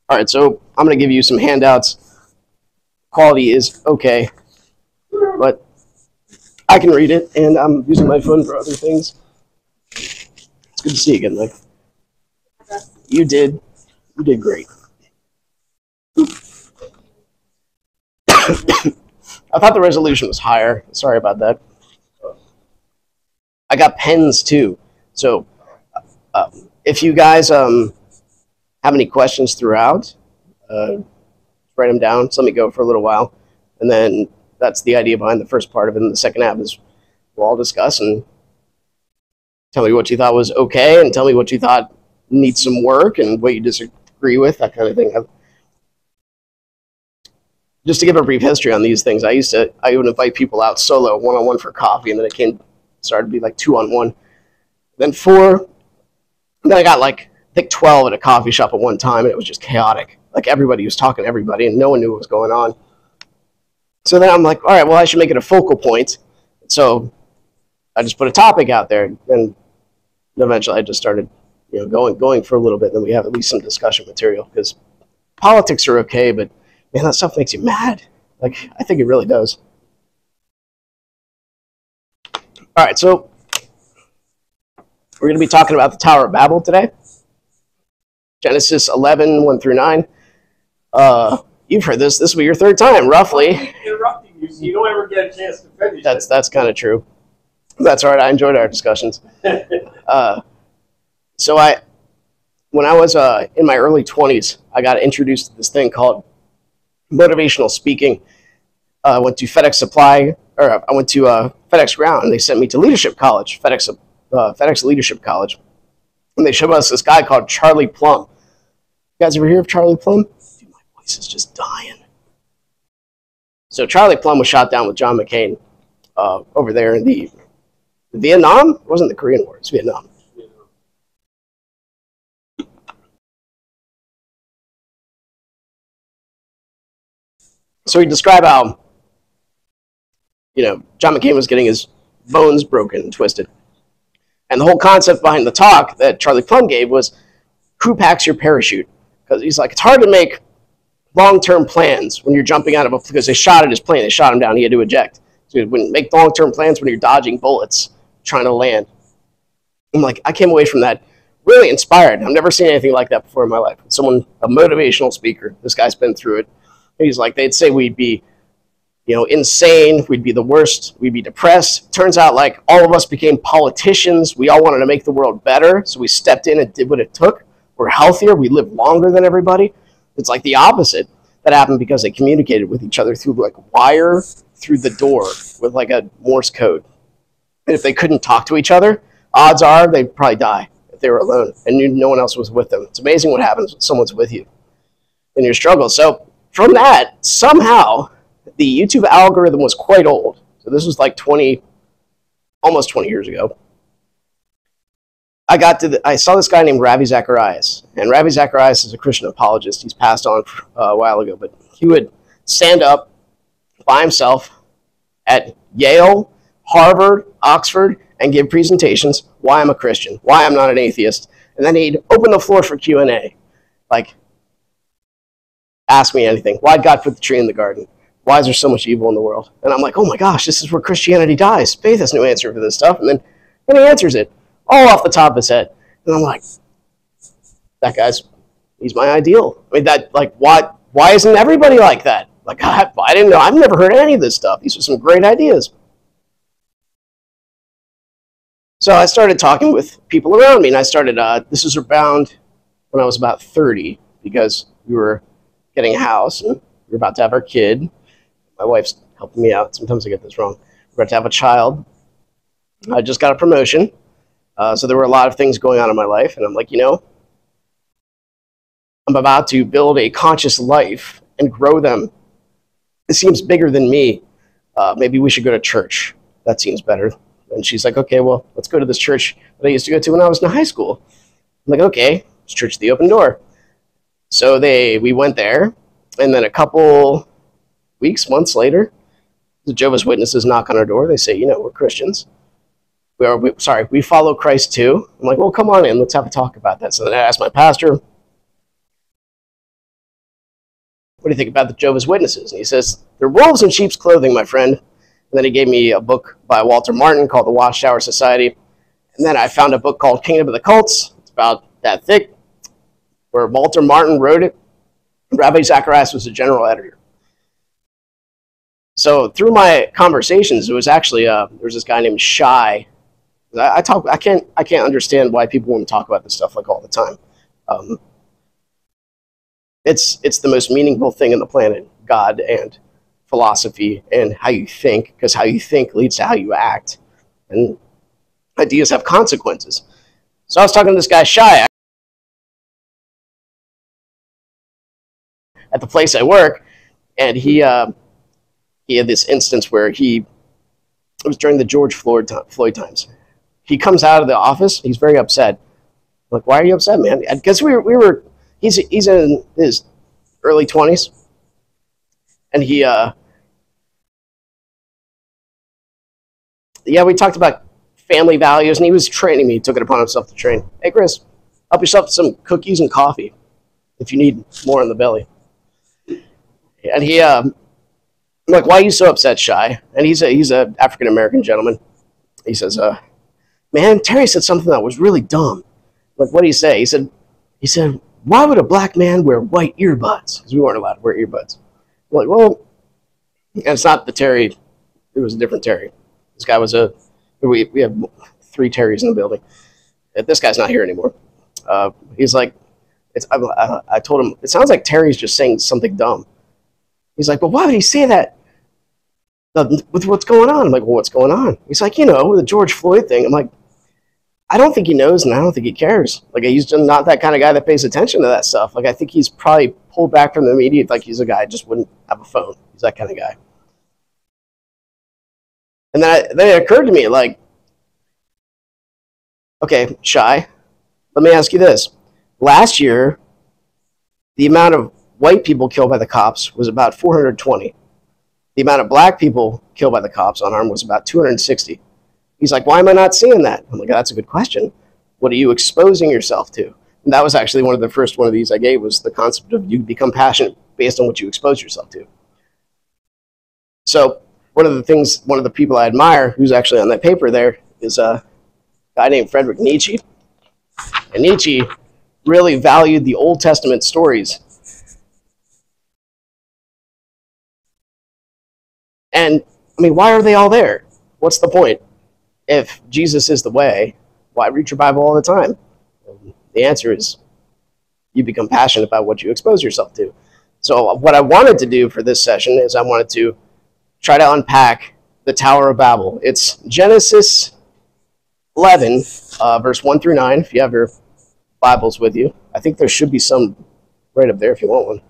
All right, so I'm going to give you some handouts. Quality is okay, but I can read it, and I'm using my phone for other things. It's good to see you again, Mike. You did great. I thought the resolution was higher. Sorry about that. I got pens too, so if you guys have any questions throughout, write them down. So let me go for a little while, and then that's the idea behind the first part of it. And the second half is we'll all discuss and tell me what you thought was okay, and tell me what you thought needs some work, and what you disagree with, that kind of thing. Just to give a brief history on these things, I would invite people out solo, one-on-one for coffee, and then it started to be like 2-on-1, then 4, and then I got like, I think 12 at a coffee shop at one time, and it was just chaotic. Like everybody was talking to everybody, and no one knew what was going on. So then I'm like, all right, well, I should make it a focal point. So I just put a topic out there, and eventually I just started, going for a little bit, and then we have at least some discussion material, because politics are okay, but man, that stuff makes you mad. Like, I think it really does. All right, so we're going to be talking about the Tower of Babel today. Genesis 11, 1 through 9. You've heard this. This will be your third time, roughly. Interrupting you, so you don't ever get a chance to finish. That's kind of true. That's all right. I enjoyed our discussions. So when I was in my early 20s, I got introduced to this thing called motivational speaking. I went to FedEx Ground, and they sent me to Leadership College, FedEx Leadership College, and they showed us this guy called Charlie Plumb. You guys ever hear of Charlie Plumb? Dude, my voice is just dying. So Charlie Plumb was shot down with John McCain over there in the Vietnam. It wasn't the Korean War. It's Vietnam. So he described how, John McCain was getting his bones broken and twisted. And the whole concept behind the talk that Charlie Plumb gave was, who packs your parachute? Because he's like, it's hard to make long-term plans when you're jumping out of because they shot at his plane. They shot him down. He had to eject. So he wouldn't make long-term plans when you're dodging bullets, trying to land. I'm like, I came away from that really inspired. I've never seen anything like that before in my life. Someone, a motivational speaker. This guy's been through it. He's like, they'd say we'd be, insane. We'd be the worst. We'd be depressed. Turns out, like, all of us became politicians. We all wanted to make the world better. So we stepped in and did what it took. We're healthier. We live longer than everybody. It's like the opposite. That happened because they communicated with each other through, like, wire through the door with, like, a Morse code. And if they couldn't talk to each other, odds are they'd probably die if they were alone and no one else was with them. It's amazing what happens when someone's with you in your struggle. So from that, somehow, the YouTube algorithm was quite old. So this was like almost 20 years ago. I saw this guy named Ravi Zacharias. And Ravi Zacharias is a Christian apologist. He's passed on a while ago. But he would stand up by himself at Yale, Harvard, Oxford, and give presentations why I'm a Christian, why I'm not an atheist. And then he'd open the floor for Q&A. Like, ask me anything. Why'd God put the tree in the garden? Why is there so much evil in the world? And I'm like, oh my gosh, this is where Christianity dies. Faith has no answer for this stuff. And then he answers it all off the top of his head. And I'm like, he's my ideal. I mean, why isn't everybody like that? Like, I didn't know. I've never heard any of this stuff. These are some great ideas. So I started talking with people around me, and I started, this was around when I was about 30, because we were getting a house, and we were about to have our kid. My wife's helping me out. Sometimes I get this wrong. We're about to have a child. I just got a promotion. So there were a lot of things going on in my life, and I'm like, I'm about to build a conscious life and grow them. It seems bigger than me. Maybe we should go to church. That seems better. And she's like, okay, well, let's go to this church that I used to go to when I was in high school. I'm like, okay, it's Church of the Open Door. So we went there, and then a couple months later, the Jehovah's Witnesses knock on our door. They say, we're Christians. We follow Christ too. I'm like, well, come on in. Let's have a talk about that. So then I asked my pastor, what do you think about the Jehovah's Witnesses? And he says, they're wolves in sheep's clothing, my friend. And then he gave me a book by Walter Martin called The Watchtower Society. And then I found a book called Kingdom of the Cults. It's about that thick, where Walter Martin wrote it. Rabbi Zacharias was the general editor. So through my conversations, it was actually there was this guy named Shy. I can't understand why people want to talk about this stuff like all the time. It's the most meaningful thing on the planet, God and philosophy and how you think, because how you think leads to how you act, and ideas have consequences. So I was talking to this guy Shy at the place I work, and he had this instance where it was during the George Floyd times. He comes out of the office, he's very upset. I'm like, why are you upset, man? Because he's in his early 20s, and we talked about family values, and he was training me. He took it upon himself to train. Hey, Chris, help yourself to some cookies and coffee if you need more in the belly. And I'm like, why are you so upset, Shy? And he's a African-American gentleman. He says, man, Terry said something that was really dumb. Like, what did he say? He said, why would a black man wear white earbuds? Because we weren't allowed to wear earbuds. I'm like, well, and it's not the Terry. It was a different Terry. This guy was we have 3 Terrys in the building. This guy's not here anymore. He's like, I told him, it sounds like Terry's just saying something dumb. He's like, but why would he say that with what's going on? I'm like, well, what's going on? He's like, the George Floyd thing. I'm like, I don't think he knows, and I don't think he cares. Like, he's just not that kind of guy that pays attention to that stuff. Like, I think he's probably pulled back from the media. Like, he's a guy who just wouldn't have a phone. He's that kind of guy. And then it occurred to me, like, okay, Shy, let me ask you this. Last year, the amount of white people killed by the cops was about 420. The amount of black people killed by the cops unarmed was about 260. He's like, why am I not seeing that? I'm like, that's a good question. What are you exposing yourself to? And that was actually one of the first one of these I gave, was the concept of you become passionate based on what you expose yourself to. So one of the people I admire, who's actually on that paper there, is a guy named Friedrich Nietzsche. And Nietzsche really valued the Old Testament stories. And, I mean, why are they all there? What's the point? If Jesus is the way, why read your Bible all the time? The answer is you become passionate about what you expose yourself to. So what I wanted to do for this session is I wanted to try to unpack the Tower of Babel. It's Genesis 11, verse 1 through 9, if you have your Bibles with you. I think there should be some right up there if you want one.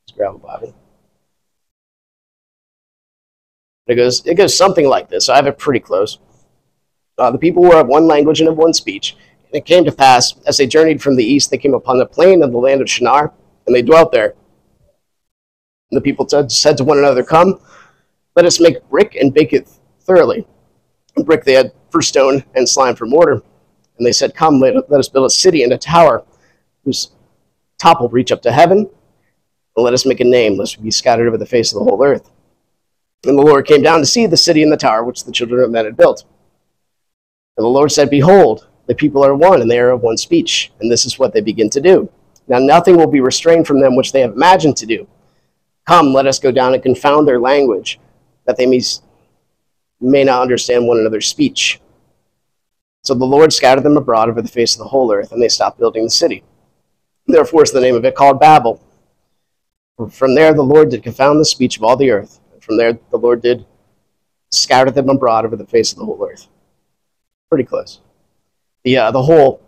Just grab a Bible. It goes something like this. I have it pretty close. The people were of one language and of one speech. And it came to pass, as they journeyed from the east, they came upon the plain of the land of Shinar, and they dwelt there. And the people said to one another, come, let us make brick and bake it thoroughly. And brick they had for stone, and slime for mortar. And they said, come, let us build a city and a tower, whose top will reach up to heaven, and let us make a name, lest we be scattered over the face of the whole earth. And the Lord came down to see the city and the tower which the children of men had built. And the Lord said, behold, the people are one, and they are of one speech, and this is what they begin to do. Now nothing will be restrained from them which they have imagined to do. Come, let us go down and confound their language, that they may not understand one another's speech. So the Lord scattered them abroad over the face of the whole earth, and they stopped building the city. Therefore is the name of it called Babel. From there the Lord did confound the speech of all the earth. And from there the Lord did scatter them abroad over the face of the whole earth. Pretty close. The whole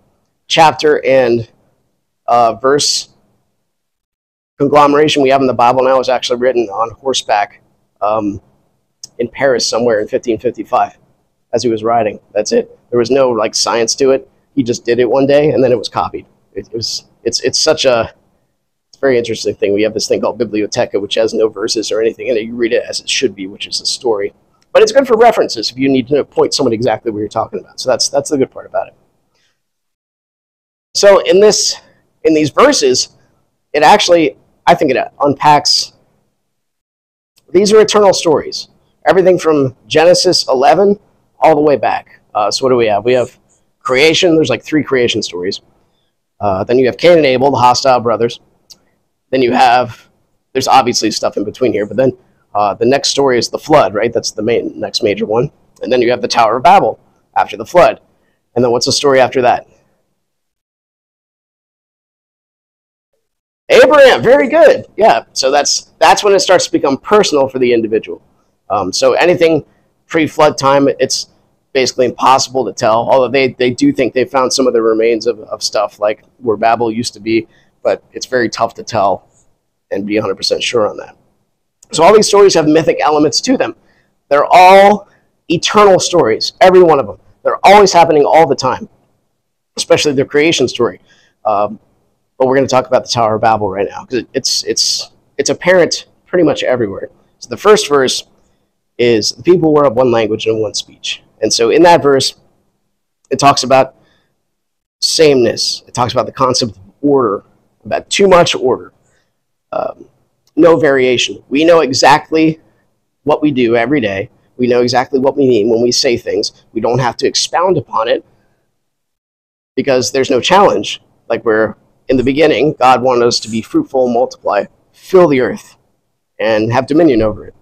chapter and verse conglomeration we have in the Bible now is actually written on horseback in Paris somewhere in 1555 as he was riding. That's it. There was no like science to it. He just did it one day and then it was copied. It's such a very interesting thing. We have this thing called Biblioteca, which has no verses or anything in it. You read it as it should be, which is a story. But it's good for references if you need to point someone exactly what you're talking about. So that's the good part about it. So in these verses, it actually, I think it unpacks, these are eternal stories. Everything from Genesis 11 all the way back. So what do we have? We have creation. There's like 3 creation stories. Then you have Cain and Abel, the hostile brothers. Then you have, there's obviously stuff in between here, but then the next story is the flood, right? That's the next major one. And then you have the Tower of Babel after the flood. And then what's the story after that? Abraham, very good. Yeah, so that's when it starts to become personal for the individual. So anything pre-flood time, it's basically impossible to tell, although they do think they found some of the remains of stuff like where Babel used to be, but it's very tough to tell and be 100% sure on that. So all these stories have mythic elements to them. They're all eternal stories, every one of them. They're always happening all the time, especially the creation story. But we're going to talk about the Tower of Babel right now because it's apparent pretty much everywhere. So the first verse is the people were of one language and one speech. And so in that verse, it talks about sameness. It talks about the concept of order, about too much order, no variation. We know exactly what we do every day. We know exactly what we mean when we say things. We don't have to expound upon it because there's no challenge. Like we're in the beginning, God wanted us to be fruitful and multiply, fill the earth, and have dominion over it.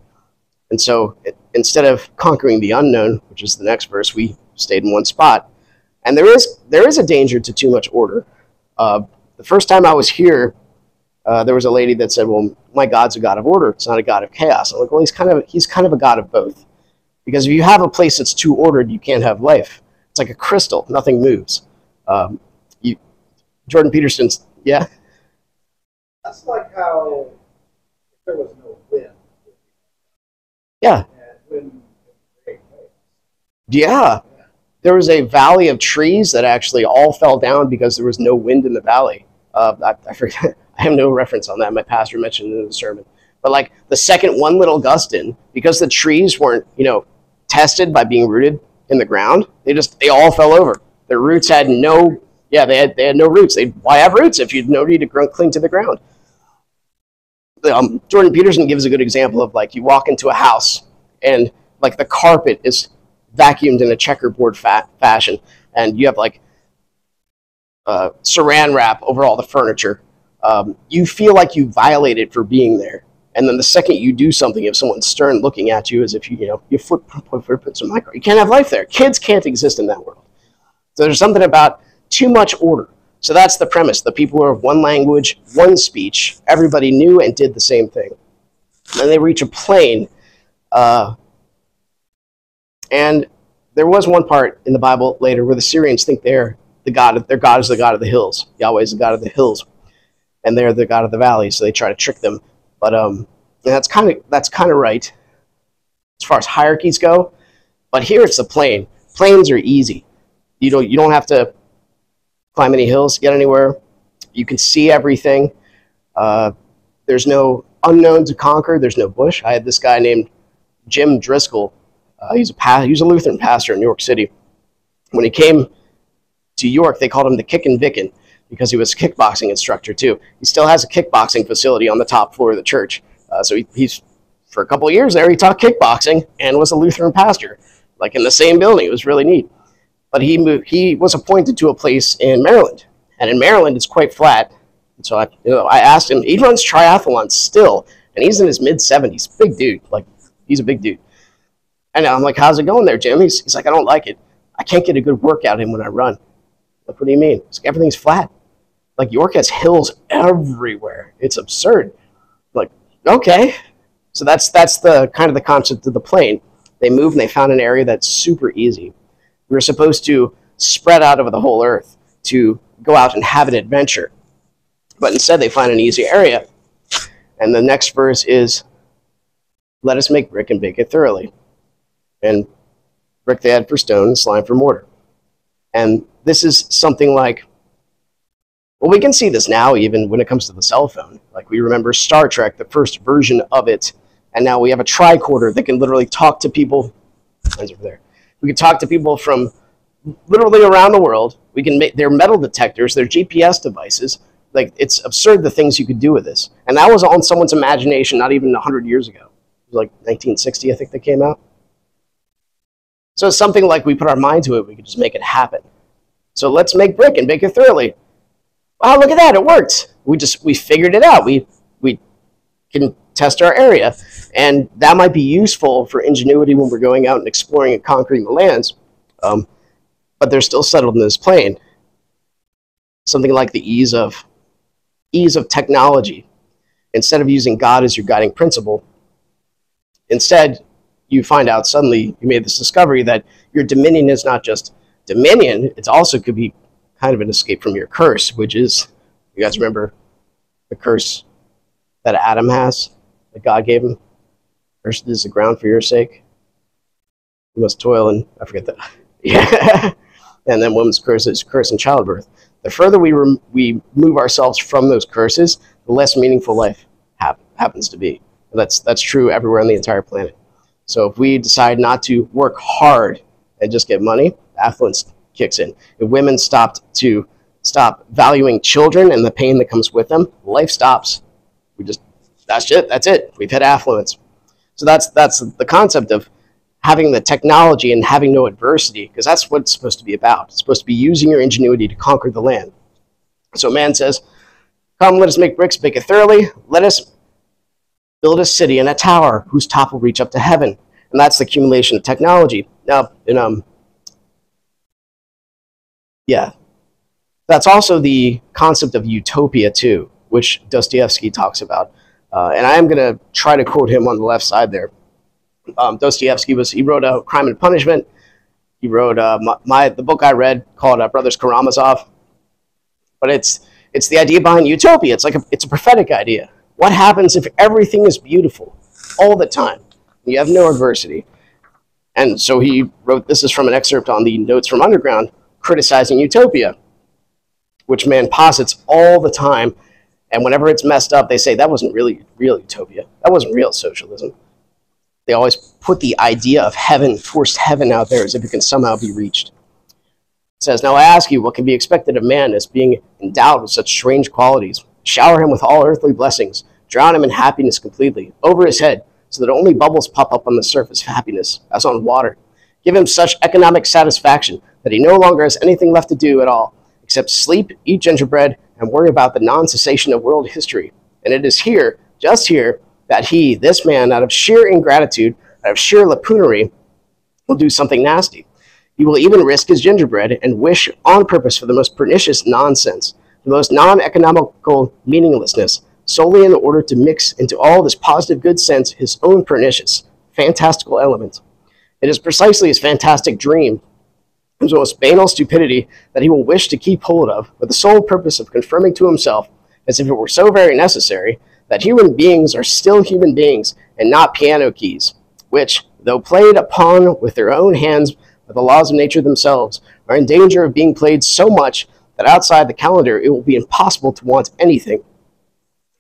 And so instead of conquering the unknown, which is the next verse, we stayed in one spot. And there is a danger to too much order. The first time I was here, there was a lady that said, well, my God's a God of order. It's not a God of chaos. I'm like, well, he's kind of a God of both. Because if you have a place that's too ordered, you can't have life. It's like a crystal. Nothing moves. Jordan Peterson's, yeah? That's like how if there was no wind. Yeah. Yeah. There was a valley of trees that actually all fell down because there was no wind in the valley. I forget. I have no reference on that. My pastor mentioned it in the sermon. But like the second one little gust in, because the trees weren't, tested by being rooted in the ground, they all fell over. Their roots had no, they had no roots. Why have roots if you had no need to cling to the ground? Jordan Peterson gives a good example of like you walk into a house and like the carpet is vacuumed in a checkerboard fashion, and you have like saran wrap over all the furniture. You feel like you violated for being there. And then the second you do something, if someone's stern looking at you as if your footprints are micro, you can't have life there. Kids can't exist in that world. So there's something about too much order. So that's the premise. The people are of one language, one speech. Everybody knew and did the same thing. Then they reach a plain. And there was one part in the Bible later where the Syrians think their God is the God of the hills. Yahweh is the God of the hills. And they're the God of the valley, so they try to trick them. But that's kind of right as far as hierarchies go. But here it's the plain. Plains are easy. You don't have to climb any hills to get anywhere. You can see everything. There's no unknown to conquer. There's no bush. I had this guy named Jim Driscoll. He's a Lutheran pastor in New York City. When he came to York, they called him the Kickin' Vickin because he was a kickboxing instructor too. He still has a kickboxing facility on the top floor of the church. So he's for a couple of years there, he taught kickboxing and was a Lutheran pastor, like in the same building. It was really neat. But he was appointed to a place in Maryland, and in Maryland it's quite flat. And so I asked him. He runs triathlons still, and he's in his mid-70s. Big dude, like he's a big dude. And I'm like, how's it going there, Jim? He's like, I don't like it. I can't get a good workout in when I run. Like, what do you mean? It's like, everything's flat. Like, York has hills everywhere. It's absurd. Like, okay. So that's the kind of the concept of the plain. They moved and they found an area that's super easy. We were supposed to spread out over the whole earth to go out and have an adventure. But instead they find an easy area. And the next verse is, let us make brick and bake it thoroughly. And brick they had for stone and slime for mortar. And this is something like, well, we can see this now even when it comes to the cell phone. Like we remember Star Trek, the first version of it, and now we have a tricorder that can literally talk to people. Mine's over there. We can talk to people from literally around the world. We can make their metal detectors, their GPS devices. Like, it's absurd the things you could do with this. And that was on someone's imagination not even 100 years ago. It was like 1960, I think they came out. So it's something like we put our mind to it, we could just make it happen. So let's make brick and make it thoroughly. Wow, look at that, it worked. We figured it out. We can test our area. And that might be useful for ingenuity when we're going out and exploring and conquering the lands. But they're still settled in this plane. Something like the ease of technology. Instead of using God as your guiding principle, instead you find out suddenly, you made this discovery that your dominion is not just dominion, it also could be kind of an escape from your curse, which is, you guys remember the curse that Adam has, that God gave him? Cursed is the ground for your sake. You must toil and, I forget that. Yeah. And then woman's curse is curse in childbirth. The further we move ourselves from those curses, the less meaningful life happens to be. That's true everywhere on the entire planet. So if we decide not to work hard and just get money, affluence kicks in. If women stop valuing children and the pain that comes with them, life stops. That's it. We've hit affluence. So that's the concept of having the technology and having no adversity, because that's what it's supposed to be about. It's supposed to be using your ingenuity to conquer the land. So man says, come, let us make bricks, make it thoroughly. Let us build a city and a tower whose top will reach up to heaven. And that's the accumulation of technology. Now, that's also the concept of utopia too, which Dostoevsky talks about. And I am going to try to quote him on the left side there. Dostoevsky he wrote Crime and Punishment. He wrote the book I read called Brothers Karamazov. But it's the idea behind utopia. It's a prophetic idea. What happens if everything is beautiful all the time? You have no adversity. And so he wrote, this is from an excerpt on the Notes from Underground, criticizing utopia, which man posits all the time. And whenever it's messed up, they say that wasn't really real utopia. That wasn't real socialism. They always put the idea of heaven, forced heaven out there as if it can somehow be reached. It says, now I ask you, what can be expected of man as being endowed with such strange qualities? Shower him with all earthly blessings. Drown him in happiness completely, over his head, so that only bubbles pop up on the surface of happiness, as on water. Give him such economic satisfaction that he no longer has anything left to do at all, except sleep, eat gingerbread, and worry about the non-cessation of world history. And it is here, just here, that he, this man, out of sheer ingratitude, out of sheer lapoonery, will do something nasty. He will even risk his gingerbread and wish on purpose for the most pernicious nonsense, the most non-economical meaninglessness, solely in order to mix into all this positive good sense his own pernicious, fantastical element. It is precisely his fantastic dream, his most banal stupidity, that he will wish to keep hold of, with the sole purpose of confirming to himself, as if it were so very necessary, that human beings are still human beings and not piano keys, which, though played upon with their own hands by the laws of nature themselves, are in danger of being played so much that outside the calendar it will be impossible to want anything.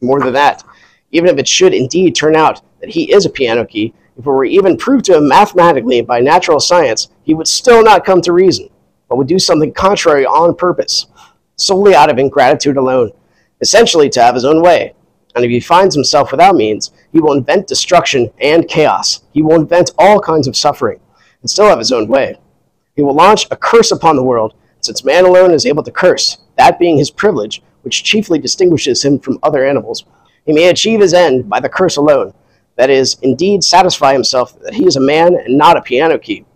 More than that, even if it should indeed turn out that he is a piano key, if it were even proved to him mathematically and by natural science, he would still not come to reason, but would do something contrary on purpose, solely out of ingratitude alone, essentially to have his own way. And if he finds himself without means, he will invent destruction and chaos. He will invent all kinds of suffering and still have his own way. He will launch a curse upon the world, since man alone is able to curse, that being his privilege, which chiefly distinguishes him from other animals. He may achieve his end by the curse alone, that is, indeed satisfy himself that he is a man and not a piano key.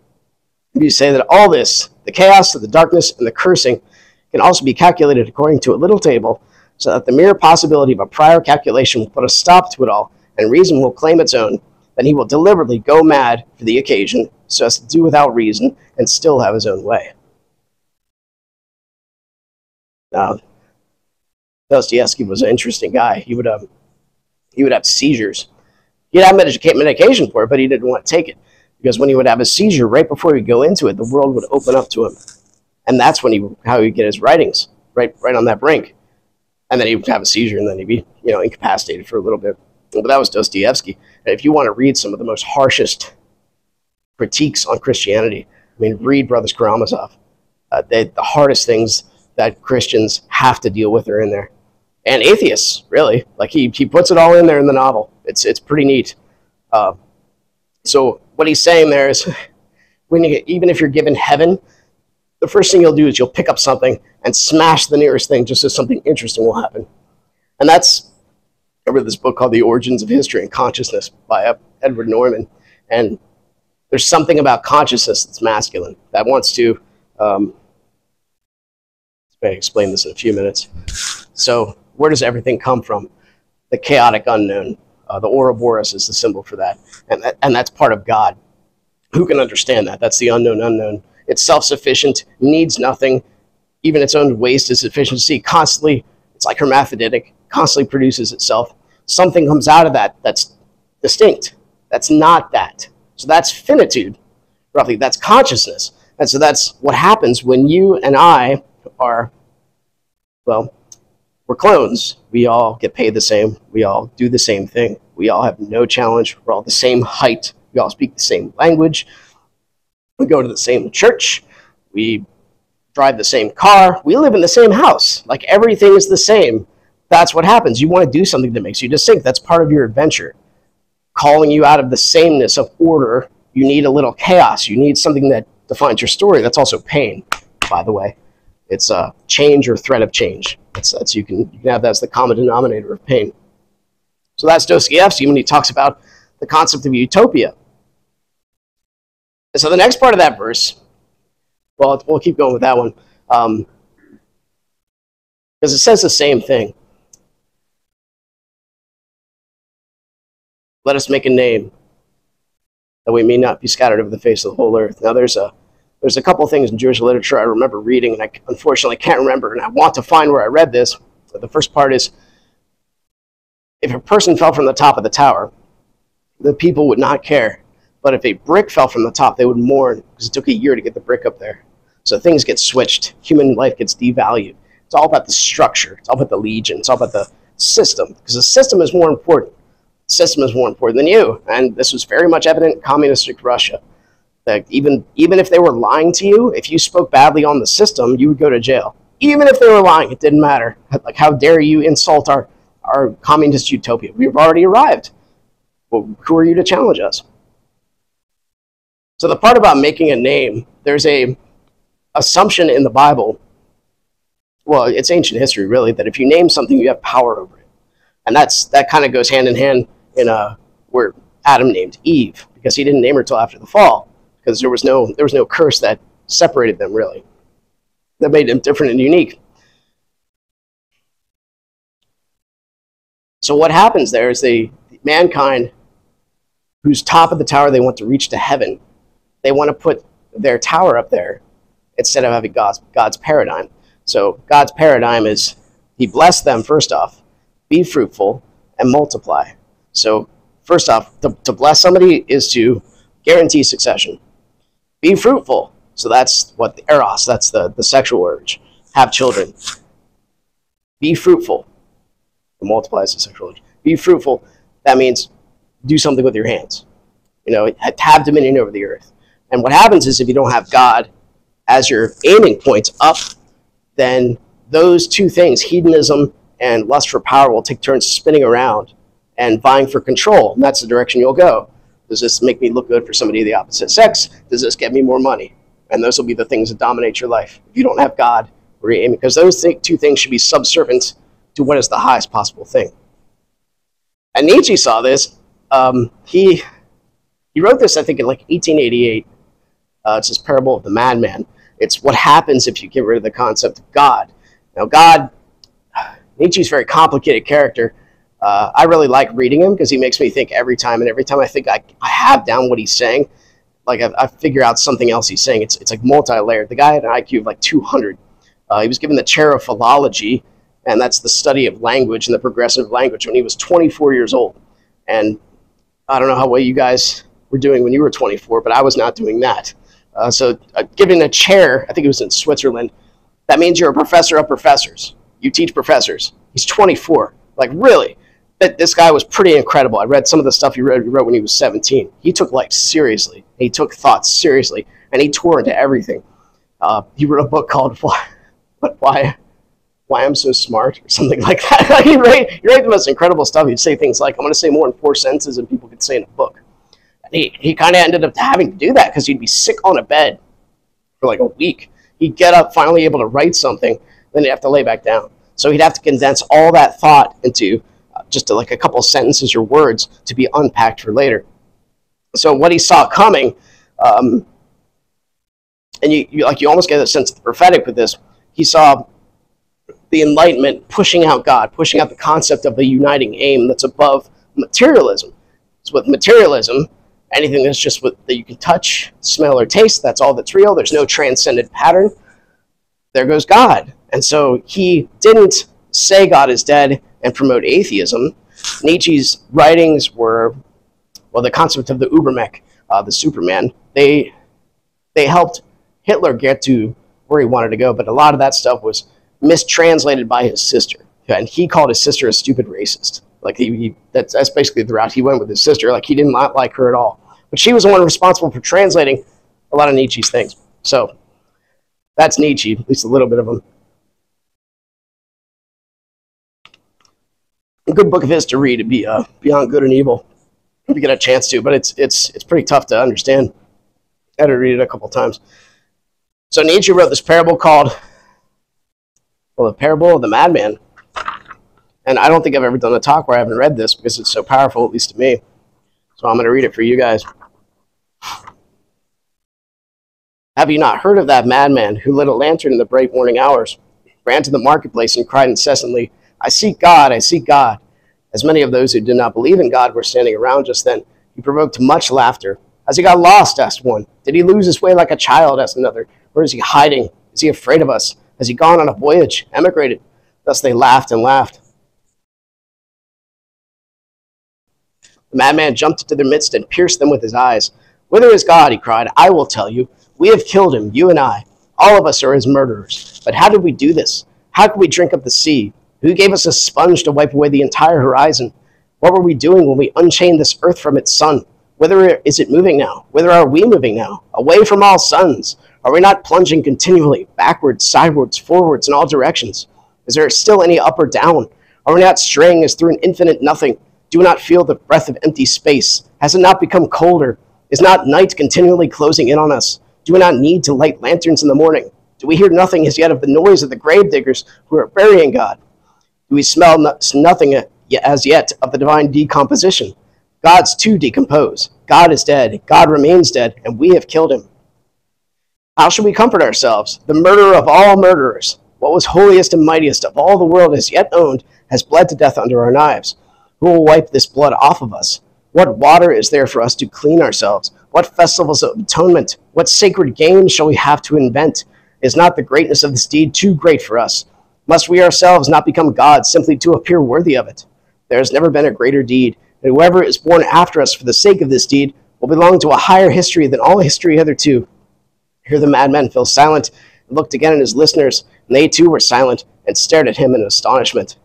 If you say that all this, the chaos, the darkness, and the cursing, can also be calculated according to a little table, so that the mere possibility of a prior calculation will put a stop to it all, and reason will claim its own, then he will deliberately go mad for the occasion, so as to do without reason, and still have his own way. Now, Dostoevsky was an interesting guy. He would have seizures. He'd have medication for it, but he didn't want to take it, because when he would have a seizure, right before he'd go into it, the world would open up to him. And that's when how he'd get his writings, right on that brink. And then he would have a seizure, and then he'd be, incapacitated for a little bit. But that was Dostoevsky. And if you want to read some of the most harshest critiques on Christianity, read Brothers Karamazov. The hardest things that Christians have to deal with are in there. and atheists, really. Like he puts it all in there in the novel. It's pretty neat. So what he's saying there is, even if you're given heaven, the first thing you'll do is you'll pick up something and smash the nearest thing just so something interesting will happen. And that's, I read this book called The Origins of History and Consciousness by Edward Norman. And there's something about consciousness that's masculine that wants to, I'll explain this in a few minutes. So where does everything come from? The chaotic unknown. The Ouroboros is the symbol for that. And that's part of God. Who can understand that? That's the unknown unknown. It's self-sufficient, needs nothing. Even its own waste is efficiency. Constantly, it's like hermaphroditic, constantly produces itself. Something comes out of that that's distinct. That's not that. So that's finitude, roughly. That's consciousness. And so that's what happens when you and I are, well, we're clones. We all get paid the same. We all do the same thing. We all have no challenge. We're all the same height. We all speak the same language. We go to the same church. We drive the same car. We live in the same house. Like everything is the same. That's what happens. You want to do something that makes you distinct. That's part of your adventure. Calling you out of the sameness of order, you need a little chaos. You need something that defines your story. That's also pain, by the way. It's change or threat of change. That's you can have that as the common denominator of pain. So that's Dostoevsky when he talks about the concept of utopia. And so the next part of that verse, well, we'll keep going with that one, because it says the same thing. Let us make a name, that we may not be scattered over the face of the whole earth. Now there's a couple of things in Jewish literature I remember reading, and I unfortunately can't remember, and I want to find where I read this. But the first part is, if a person fell from the top of the tower, the people would not care. But if a brick fell from the top, they would mourn, because it took a year to get the brick up there. So things get switched. Human life gets devalued. It's all about the structure. It's all about the legion. It's all about the system, because the system is more important. The system is more important than you. And this was very much evident in communistic Russia. That even if they were lying to you, if you spoke badly on the system, you would go to jail. Even if they were lying, it didn't matter. Like, how dare you insult our communist utopia? We've already arrived. Well, who are you to challenge us? So the part about making a name, there's a assumption in the Bible, well, it's ancient history really, that if you name something, you have power over it. And that kind of goes hand in hand in where Adam named Eve, because he didn't name her till after the fall, because there was no curse that separated them really, that made them different and unique. So what happens there is mankind, who's top of the tower, they want to reach to heaven. They want to put their tower up there instead of having God's paradigm. So God's paradigm is, he blessed them first off, be fruitful and multiply. So first off, to bless somebody is to guarantee succession. Be fruitful. So that's what the eros, that's the sexual urge. Have children. Be fruitful. It multiplies the sexual urge. Be fruitful. That means do something with your hands. Have dominion over the earth. And what happens is, if you don't have God as your aiming points up, then those two things, hedonism and lust for power, will take turns spinning around and vying for control. And that's the direction you'll go. Does this make me look good for somebody of the opposite sex? Does this get me more money? And those will be the things that dominate your life. If you don't have God, where you're aiming, because those two things should be subservient to what is the highest possible thing. And Nietzsche saw this. He wrote this, I think, in like 1888. It's his parable of the madman. It's what happens if you get rid of the concept of God. Now, God, Nietzsche's a very complicated character. I really like reading him because he makes me think every time. And every time I think I have down what he's saying, like I figure out something else he's saying. It's like multi-layered. The guy had an IQ of like 200. He was given the chair of philology, and that's the study of language and the progression of language, when he was 24 years old. And I don't know how well you guys were doing when you were 24, but I was not doing that. So given a chair, I think it was in Switzerland, that means you're a professor of professors. You teach professors. He's 24. Like, really? This guy was pretty incredible. I read some of the stuff he wrote when he was 17. He took life seriously. He took thoughts seriously, and he tore into everything. He wrote a book called Why why I'm so smart, or something like that. Like, you write the most incredible stuff. He'd say things like, I'm going to say more in 4 sentences than people could say in a book. And he kind of ended up having to do that because he'd be sick on a bed for like a week. He'd get up, finally able to write something, then he'd have to lay back down. So he'd have to condense all that thought into just like a couple sentences or words to be unpacked for later. So what he saw coming, and you almost get a sense of the prophetic with this. He saw the Enlightenment pushing out God, pushing out the concept of a uniting aim that's above materialism. So with materialism, anything that's just that you can touch, smell, or taste, that's all that's real. There's no transcendent pattern. There goes God. And so he didn't say God is dead and promote atheism. Nietzsche's writings were, well, the concept of the Übermensch, the Superman, they helped Hitler get to where he wanted to go, but a lot of that stuff was mistranslated by his sister, and he called his sister a stupid racist. Like that's basically the route he went with his sister. Like he did not like her at all, but she was the one responsible for translating a lot of Nietzsche's things. So that's Nietzsche, at least a little bit of him. A good book of his to read to be Beyond Good and Evil, if you get a chance to, but it's pretty tough to understand. I had to read it a couple times. So Nietzsche wrote this parable called, well, the parable of the madman. And I don't think I've ever done a talk where I haven't read this because it's so powerful, at least to me. So I'm going to read it for you guys. Have you not heard of that madman who lit a lantern in the bright morning hours, ran to the marketplace and cried incessantly, I seek God, I seek God. As many of those who did not believe in God were standing around just then, he provoked much laughter. Has he got lost? Asked one. Did he lose his way like a child? Asked another. Where is he hiding? Is he afraid of us? Has he gone on a voyage? Emigrated? Thus they laughed and laughed. The madman jumped into their midst and pierced them with his eyes. Whither is God? He cried. I will tell you. We have killed him, you and I. All of us are his murderers. But how did we do this? How could we drink up the sea? Who gave us a sponge to wipe away the entire horizon? What were we doing when we unchained this earth from its sun? Whither is it moving now? Whither are we moving now? Away from all suns. Are we not plunging continually, backwards, sidewards, forwards, in all directions? Is there still any up or down? Are we not straying as through an infinite nothing? Do we not feel the breath of empty space? Has it not become colder? Is not night continually closing in on us? Do we not need to light lanterns in the morning? Do we hear nothing as yet of the noise of the grave diggers who are burying God? Do we smell nothing as yet of the divine decomposition? God's too decomposed. God is dead. God remains dead, and we have killed him. How shall we comfort ourselves? The murderer of all murderers, what was holiest and mightiest of all the world as yet owned, has bled to death under our knives. Who will wipe this blood off of us? What water is there for us to clean ourselves? What festivals of atonement? What sacred games shall we have to invent? Is not the greatness of this deed too great for us? Must we ourselves not become gods simply to appear worthy of it? There has never been a greater deed, and whoever is born after us for the sake of this deed will belong to a higher history than all history hitherto. Here the madman fell silent and looked again at his listeners, and they too were silent and stared at him in astonishment.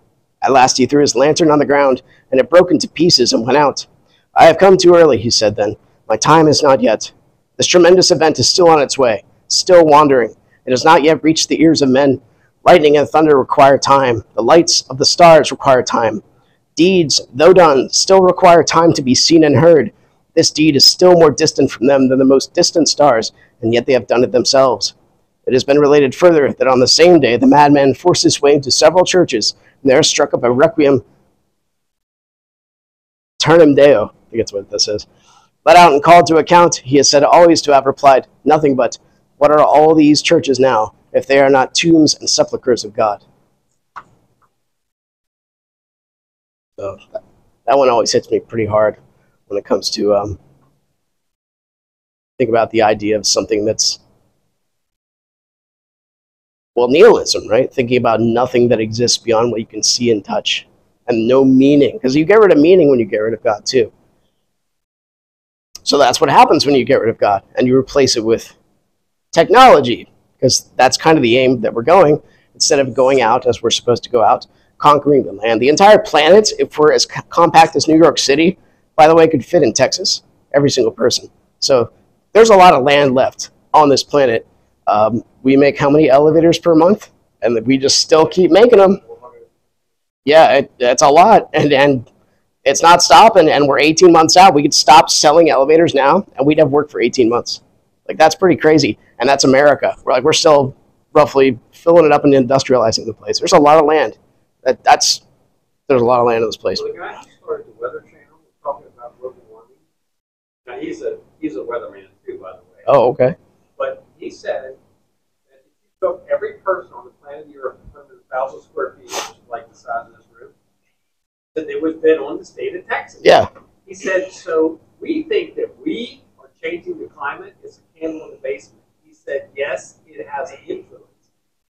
At last he threw his lantern on the ground, and it broke into pieces and went out. I have come too early, he said then. My time is not yet. This tremendous event is still on its way, still wandering. It has not yet reached the ears of men. Lightning and thunder require time. The lights of the stars require time. Deeds, though done, still require time to be seen and heard. This deed is still more distant from them than the most distant stars, and yet they have done it themselves. It has been related further that on the same day the madman forced his way into several churches, and there struck up a requiem Turnum Deo, I think that's what this is. Let out and called to account, he is said always to have replied, nothing but, what are all these churches now, if they are not tombs and sepulchres of God? So that one always hits me pretty hard when it comes to think about the idea of something that's, well, nihilism, right? Thinking about nothing that exists beyond what you can see and touch, and no meaning, because you get rid of meaning when you get rid of God too. So that's what happens when you get rid of God and you replace it with technology, because that's kind of the aim that we're going. Instead of going out as we're supposed to go out, conquering the land. The entire planet, if we're as compact as New York City, by the way, could fit in Texas, every single person. So there's a lot of land left on this planet. We make how many elevators per month? and we just still keep making them. Yeah, it's a lot, and it's not stopping, and we're 18 months out. We could stop selling elevators now, and we'd have work for 18 months. Like, that's pretty crazy, and that's America. We're still roughly filling it up and industrializing the place. There's a lot of land. There's a lot of land in this place. Well, the guy who started the Weather Channel was talking about global warming. Now, he's a weatherman, too, by the way. Oh, okay. But he said that if you took every person on the planet Europe and put them in 1,000 square feet, which is like the size of this room, that they would fit on the state of Texas. Yeah. He said, so we think that we are changing the climate. It's a candle in the basement. He said, yes, it has an influence,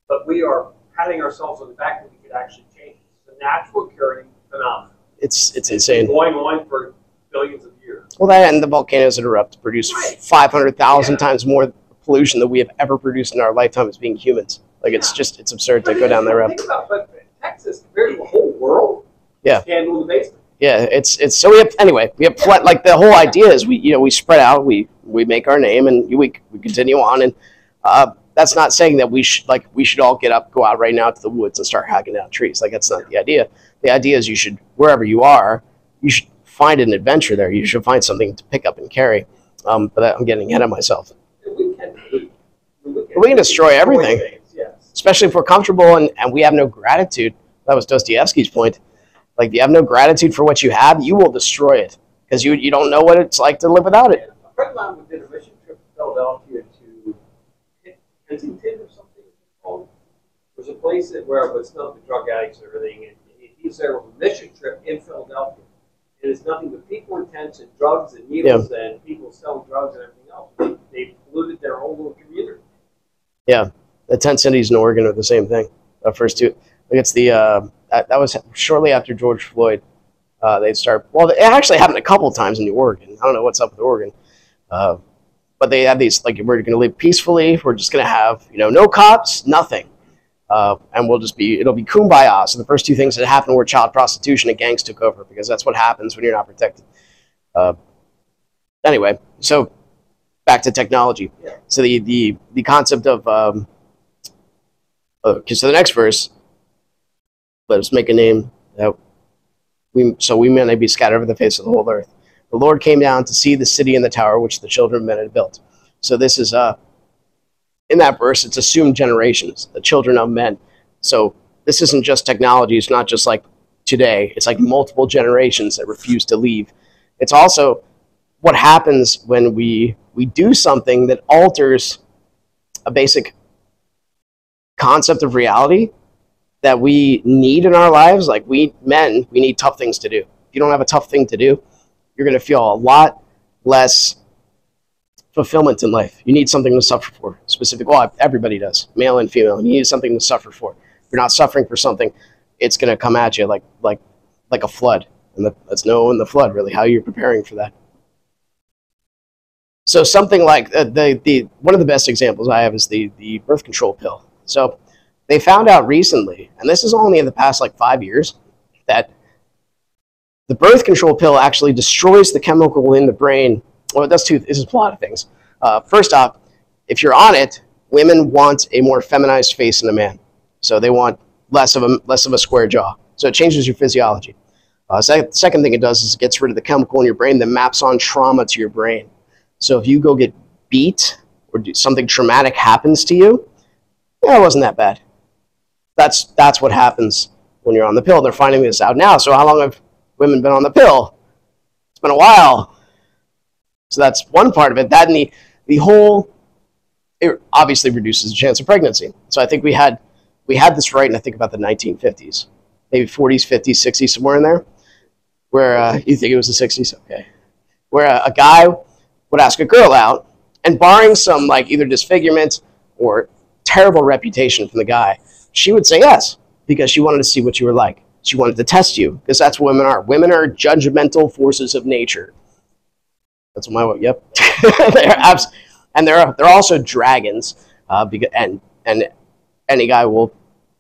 but we are patting ourselves on the back that we could actually change it. It's a natural occurring phenomenon. It's insane. Been going on for billions of years. Well, that and the volcanoes that erupt produce 500,000 times more pollution than we have ever produced in our lifetime as being humans. Like, it's absurd to go down that route. Think about, but Texas, compared to the whole world, Yeah. candle in the basement. Yeah, it's so we have like the whole idea is we spread out, we make our name, and we continue on, and that's not saying that we should all get up, go out right now to the woods and start hacking down trees. Like, that's not the idea. The idea is you should, wherever you are, you should find an adventure there. You should find something to pick up and carry. But I'm getting ahead of myself. We We can destroy everything, things, yes. especially if we're comfortable and we have no gratitude. That was Dostoevsky's point. Like, if you have no gratitude for what you have, you will destroy it because you don't know what it's like to live without it. A friend of mine did a mission trip to Philadelphia to Kensington or something called. There's a place where it's not the drug addicts and everything, and he's there on a mission trip in Philadelphia. And it's nothing but people intense and drugs and needles and people selling drugs and everything else. They polluted their whole little community. Yeah, the 10 cities in Oregon are the same thing. The first two. I think it's that was shortly after George Floyd. They'd start. Well, it actually happened a couple times in New Oregon. I don't know what's up with Oregon, but they had these like, we're going to live peacefully. We're just going to have no cops, nothing, and it'll be kumbaya. So the first two things that happened were child prostitution and gangs took over because that's what happens when you're not protected. Anyway, so back to technology. Yeah. So the concept of okay. So the next verse. Let us make a name that we may be scattered over the face of the whole earth. The Lord came down to see the city and the tower which the children of men had built. So this is in that verse, it's assumed generations, the children of men. So this isn't just technology. It's not just like today. It's like multiple generations that refuse to leave. It's also what happens when we do something that alters a basic concept of reality that we need in our lives. Like, we need tough things to do. If you don't have a tough thing to do, you're going to feel a lot less fulfillment in life. You need something to suffer for. Well, everybody does, male and female. You need something to suffer for. If you're not suffering for something, it's going to come at you like a flood. And that's Noah and the flood, really, how you're preparing for that. So something like the one of the best examples I have is the birth control pill. So they found out recently, and this is only in the past 5 years, that the birth control pill actually destroys the chemical in the brain. Well, it does this is a lot of things. First off, if you're on it, women want a more feminized face in a man. So they want less of a square jaw. So it changes your physiology. Second thing it does is it gets rid of the chemical in your brain that maps on trauma to your brain. So if you go get beat or something traumatic happens to you, yeah, it wasn't that bad. That's what happens when you're on the pill. They're finding this out now. So how long have women been on the pill? It's been a while. So that's one part of it. That and the whole, it obviously reduces the chance of pregnancy. So I think we had this right in, I think, about the 1950s, maybe 40s, 50s, 60s, somewhere in there, where you think it was the 60s? Okay. Where a guy would ask a girl out, and barring some either disfigurement or terrible reputation from the guy, she would say yes, because she wanted to see what you were like. She wanted to test you, because that's what women are. Women are judgmental forces of nature. That's what yep. They're also dragons, and any guy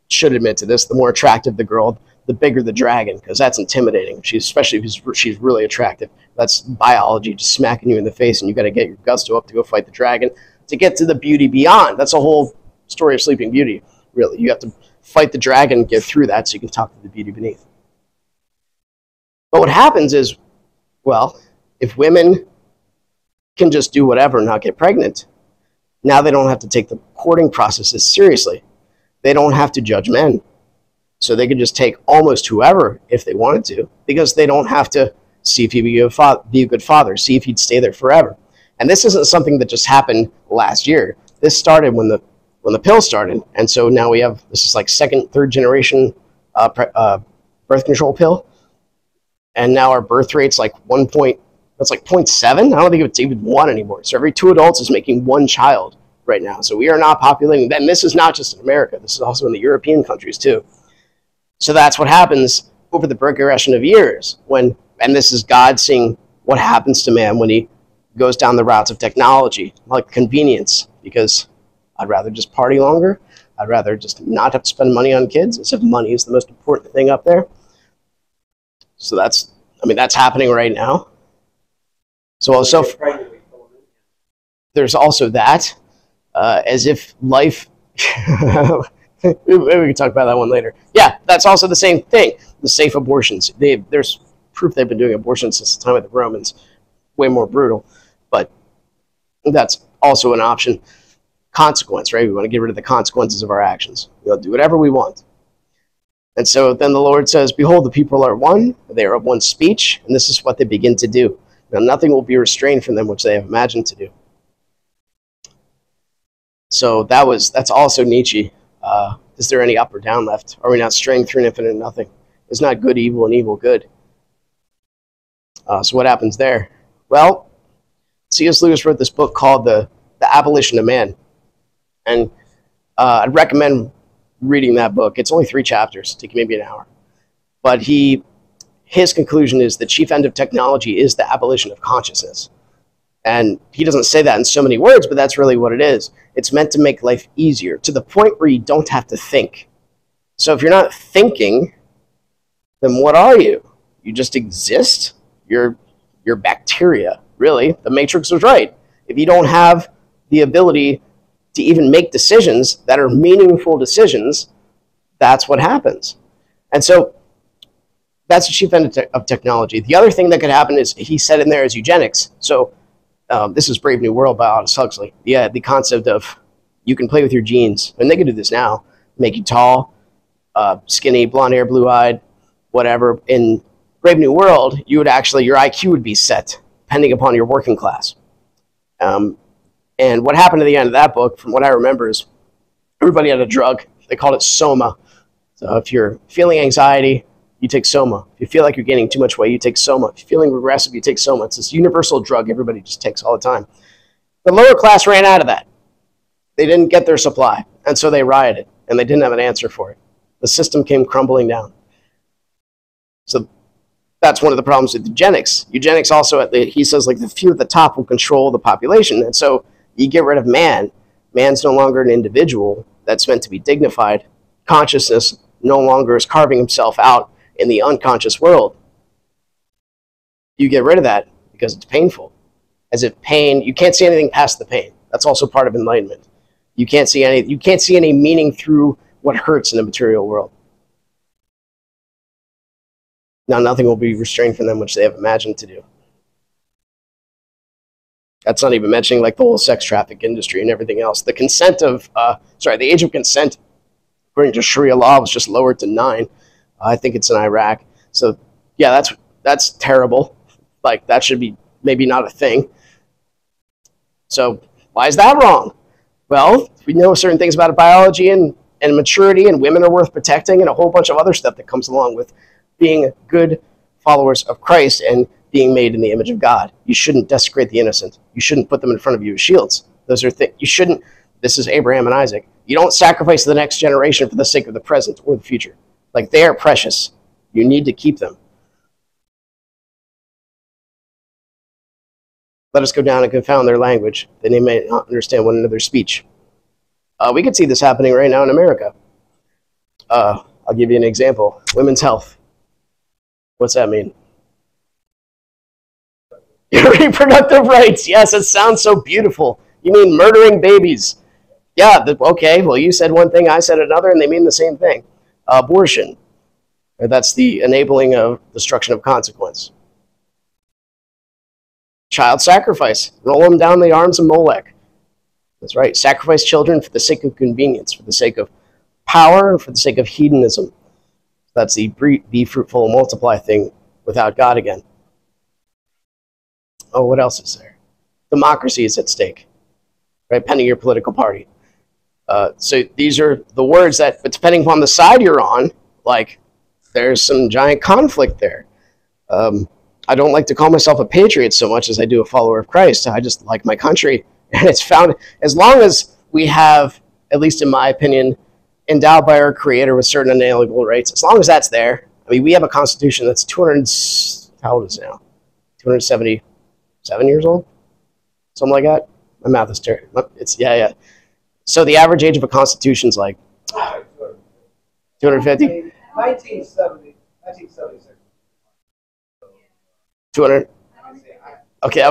should admit to this. The more attractive the girl, the bigger the dragon, because that's intimidating. Especially if she's really attractive. That's biology just smacking you in the face, and you got to get your gusto up to go fight the dragon to get to the beauty beyond. That's the whole story of Sleeping Beauty. really. You have to fight the dragon and get through that so you can talk to the beauty beneath. But what happens is, well, if women can just do whatever and not get pregnant, now they don't have to take the courting processes seriously. They don't have to judge men. So they can just take almost whoever if they wanted to, because they don't have to see if he'd be a good father, see if he'd stay there forever. And this isn't something that just happened last year. This started when the pill started. And so now we have, this is like second, third generation birth control pill. And now our birth rate's like 0.7. I don't think it's even 1 anymore. So every 2 adults is making 1 child right now. So we are not populating, and this is not just in America. This is also in the European countries too. So that's what happens over the progression of years when, and this is God seeing what happens to man when he goes down the routes of technology, like convenience, because I'd rather just party longer. I'd rather just not have to spend money on kids, as if money is the most important thing up there. So that's happening right now. So also, there's also that, as if life, maybe we can talk about that one later. Yeah, that's also the same thing, the safe abortions. There's proof they've been doing abortions since the time of the Romans, way more brutal, but that's also an option. Consequence, right? We want to get rid of the consequences of our actions. We'll do whatever we want. And so then the Lord says, behold, the people are one, they are of one speech, and this is what they begin to do. Now nothing will be restrained from them which they have imagined to do. So that's also Nietzsche. Is there any up or down left? Are we not straying through an infinite nothing? Is not good evil and evil good? So what happens there? Well, C.S. Lewis wrote this book called The Abolition of Man. And I'd recommend reading that book. It's only 3 chapters, take maybe an hour. But his conclusion is the chief end of technology is the abolition of consciousness. And he doesn't say that in so many words, but that's really what it is. It's meant to make life easier, to the point where you don't have to think. So if you're not thinking, then what are you? You just exist? You're bacteria, really. The Matrix was right. If you don't have the ability to even make decisions that are meaningful decisions, that's what happens. And so that's the chief end of technology. The other thing that could happen is, he said in there, is eugenics. So this is Brave New World by Aldous Huxley. Yeah, the concept of you can play with your genes. And they can do this now. Make you tall, skinny, blonde hair, blue-eyed, whatever. In Brave New World, you would actually, your IQ would be set, depending upon your working class. And what happened at the end of that book, from what I remember, is everybody had a drug. They called it Soma. So if you're feeling anxiety, you take Soma. If you feel like you're gaining too much weight, you take Soma. If you're feeling regressive, you take Soma. It's this universal drug everybody just takes all the time. The lower class ran out of that. They didn't get their supply, and so they rioted, and they didn't have an answer for it. The system came crumbling down. So that's one of the problems with eugenics. Eugenics also, he says, like, the few at the top will control the population, and so you get rid of man. Man's no longer an individual that's meant to be dignified. Consciousness no longer is carving himself out in the unconscious world. You get rid of that because it's painful. As if pain, you can't see anything past the pain. That's also part of enlightenment. You can't see any meaning through what hurts in the material world. Now nothing will be restrained from them which they have imagined to do. That's not even mentioning like the whole sex traffic industry and everything else. The consent of, the age of consent, according to Sharia law, was just lowered to 9. I think it's in Iraq. So yeah, that's terrible. Like, that should be maybe not a thing. So why is that wrong? Well, we know certain things about biology and maturity, and women are worth protecting, and a whole bunch of other stuff that comes along with being good followers of Christ and being made in the image of God. You shouldn't desecrate the innocent. You shouldn't put them in front of you as shields. Those are things you shouldn't. This is Abraham and Isaac. You don't sacrifice the next generation for the sake of the present or the future. Like, they are precious. You need to keep them. Let us go down and confound their language, that they may not understand one another's speech. We could see this happening right now in America. I'll give you an example. Women's health. What's that mean? Reproductive rights. Yes, it sounds so beautiful. You mean murdering babies. Yeah, okay, well, you said one thing, I said another, and they mean the same thing. Abortion. That's the enabling of destruction of consequence. Child sacrifice. Roll them down the arms of Molech. That's right. Sacrifice children for the sake of convenience, for the sake of power, and for the sake of hedonism. That's the be fruitful and multiply thing without God again. Oh, what else is there? Democracy is at stake, right? Pending your political party. So these are the words that, but depending upon the side you're on, like there's some giant conflict there. I don't like to call myself a patriot so much as I do a follower of Christ. I just like my country. And it's found, as long as we have, at least in my opinion, endowed by our Creator with certain inalienable rights, as long as that's there, I mean, we have a Constitution that's 200, how old is it now? 277 years old? Something like that? My math is terrible. It's, yeah. So the average age of a Constitution is like 250? 1970, 1976. 200? Okay.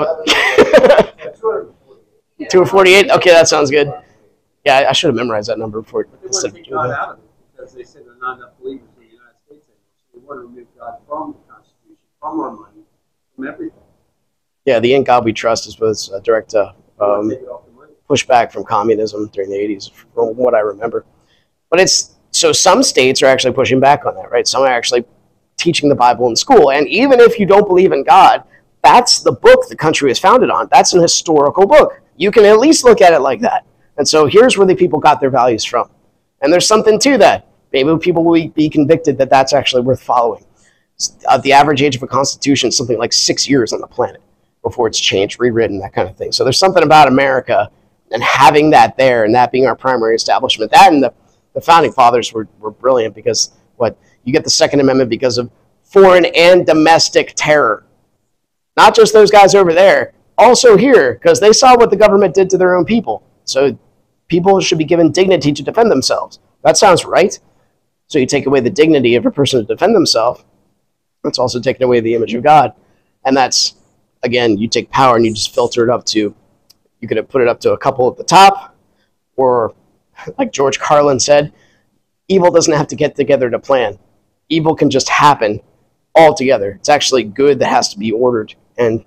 248? Okay, that sounds good. Yeah, I should have memorized that number before. But they want to take God out of it because they say there are not enough believers in the United States anymore. So they want to remove God from the Constitution, from our money, from everything. Yeah, the In God We Trust was a direct pushback from communism during the 80s, from what I remember. But it's, so some states are actually pushing back on that, right? Some are actually teaching the Bible in school. And even if you don't believe in God, that's the book the country was founded on. That's an historical book. You can at least look at it like that. And so here's where the people got their values from. And there's something to that. Maybe people will be convicted that that's actually worth following. The average age of a constitution is something like 6 years on the planet before it's changed, rewritten, that kind of thing. So there's something about America and having that there and that being our primary establishment. That and the founding fathers were brilliant because you get the Second Amendment because of foreign and domestic terror. Not just those guys over there, also here, because they saw what the government did to their own people. So people should be given dignity to defend themselves. That sounds right. So you take away the dignity of a person to defend themselves. That's also taking away the image of God. And that's, again, you take power and you just filter it up to, you could have put it up to a couple at the top, or like George Carlin said, evil doesn't have to get together to plan. Evil can just happen all together. It's actually good that has to be ordered. And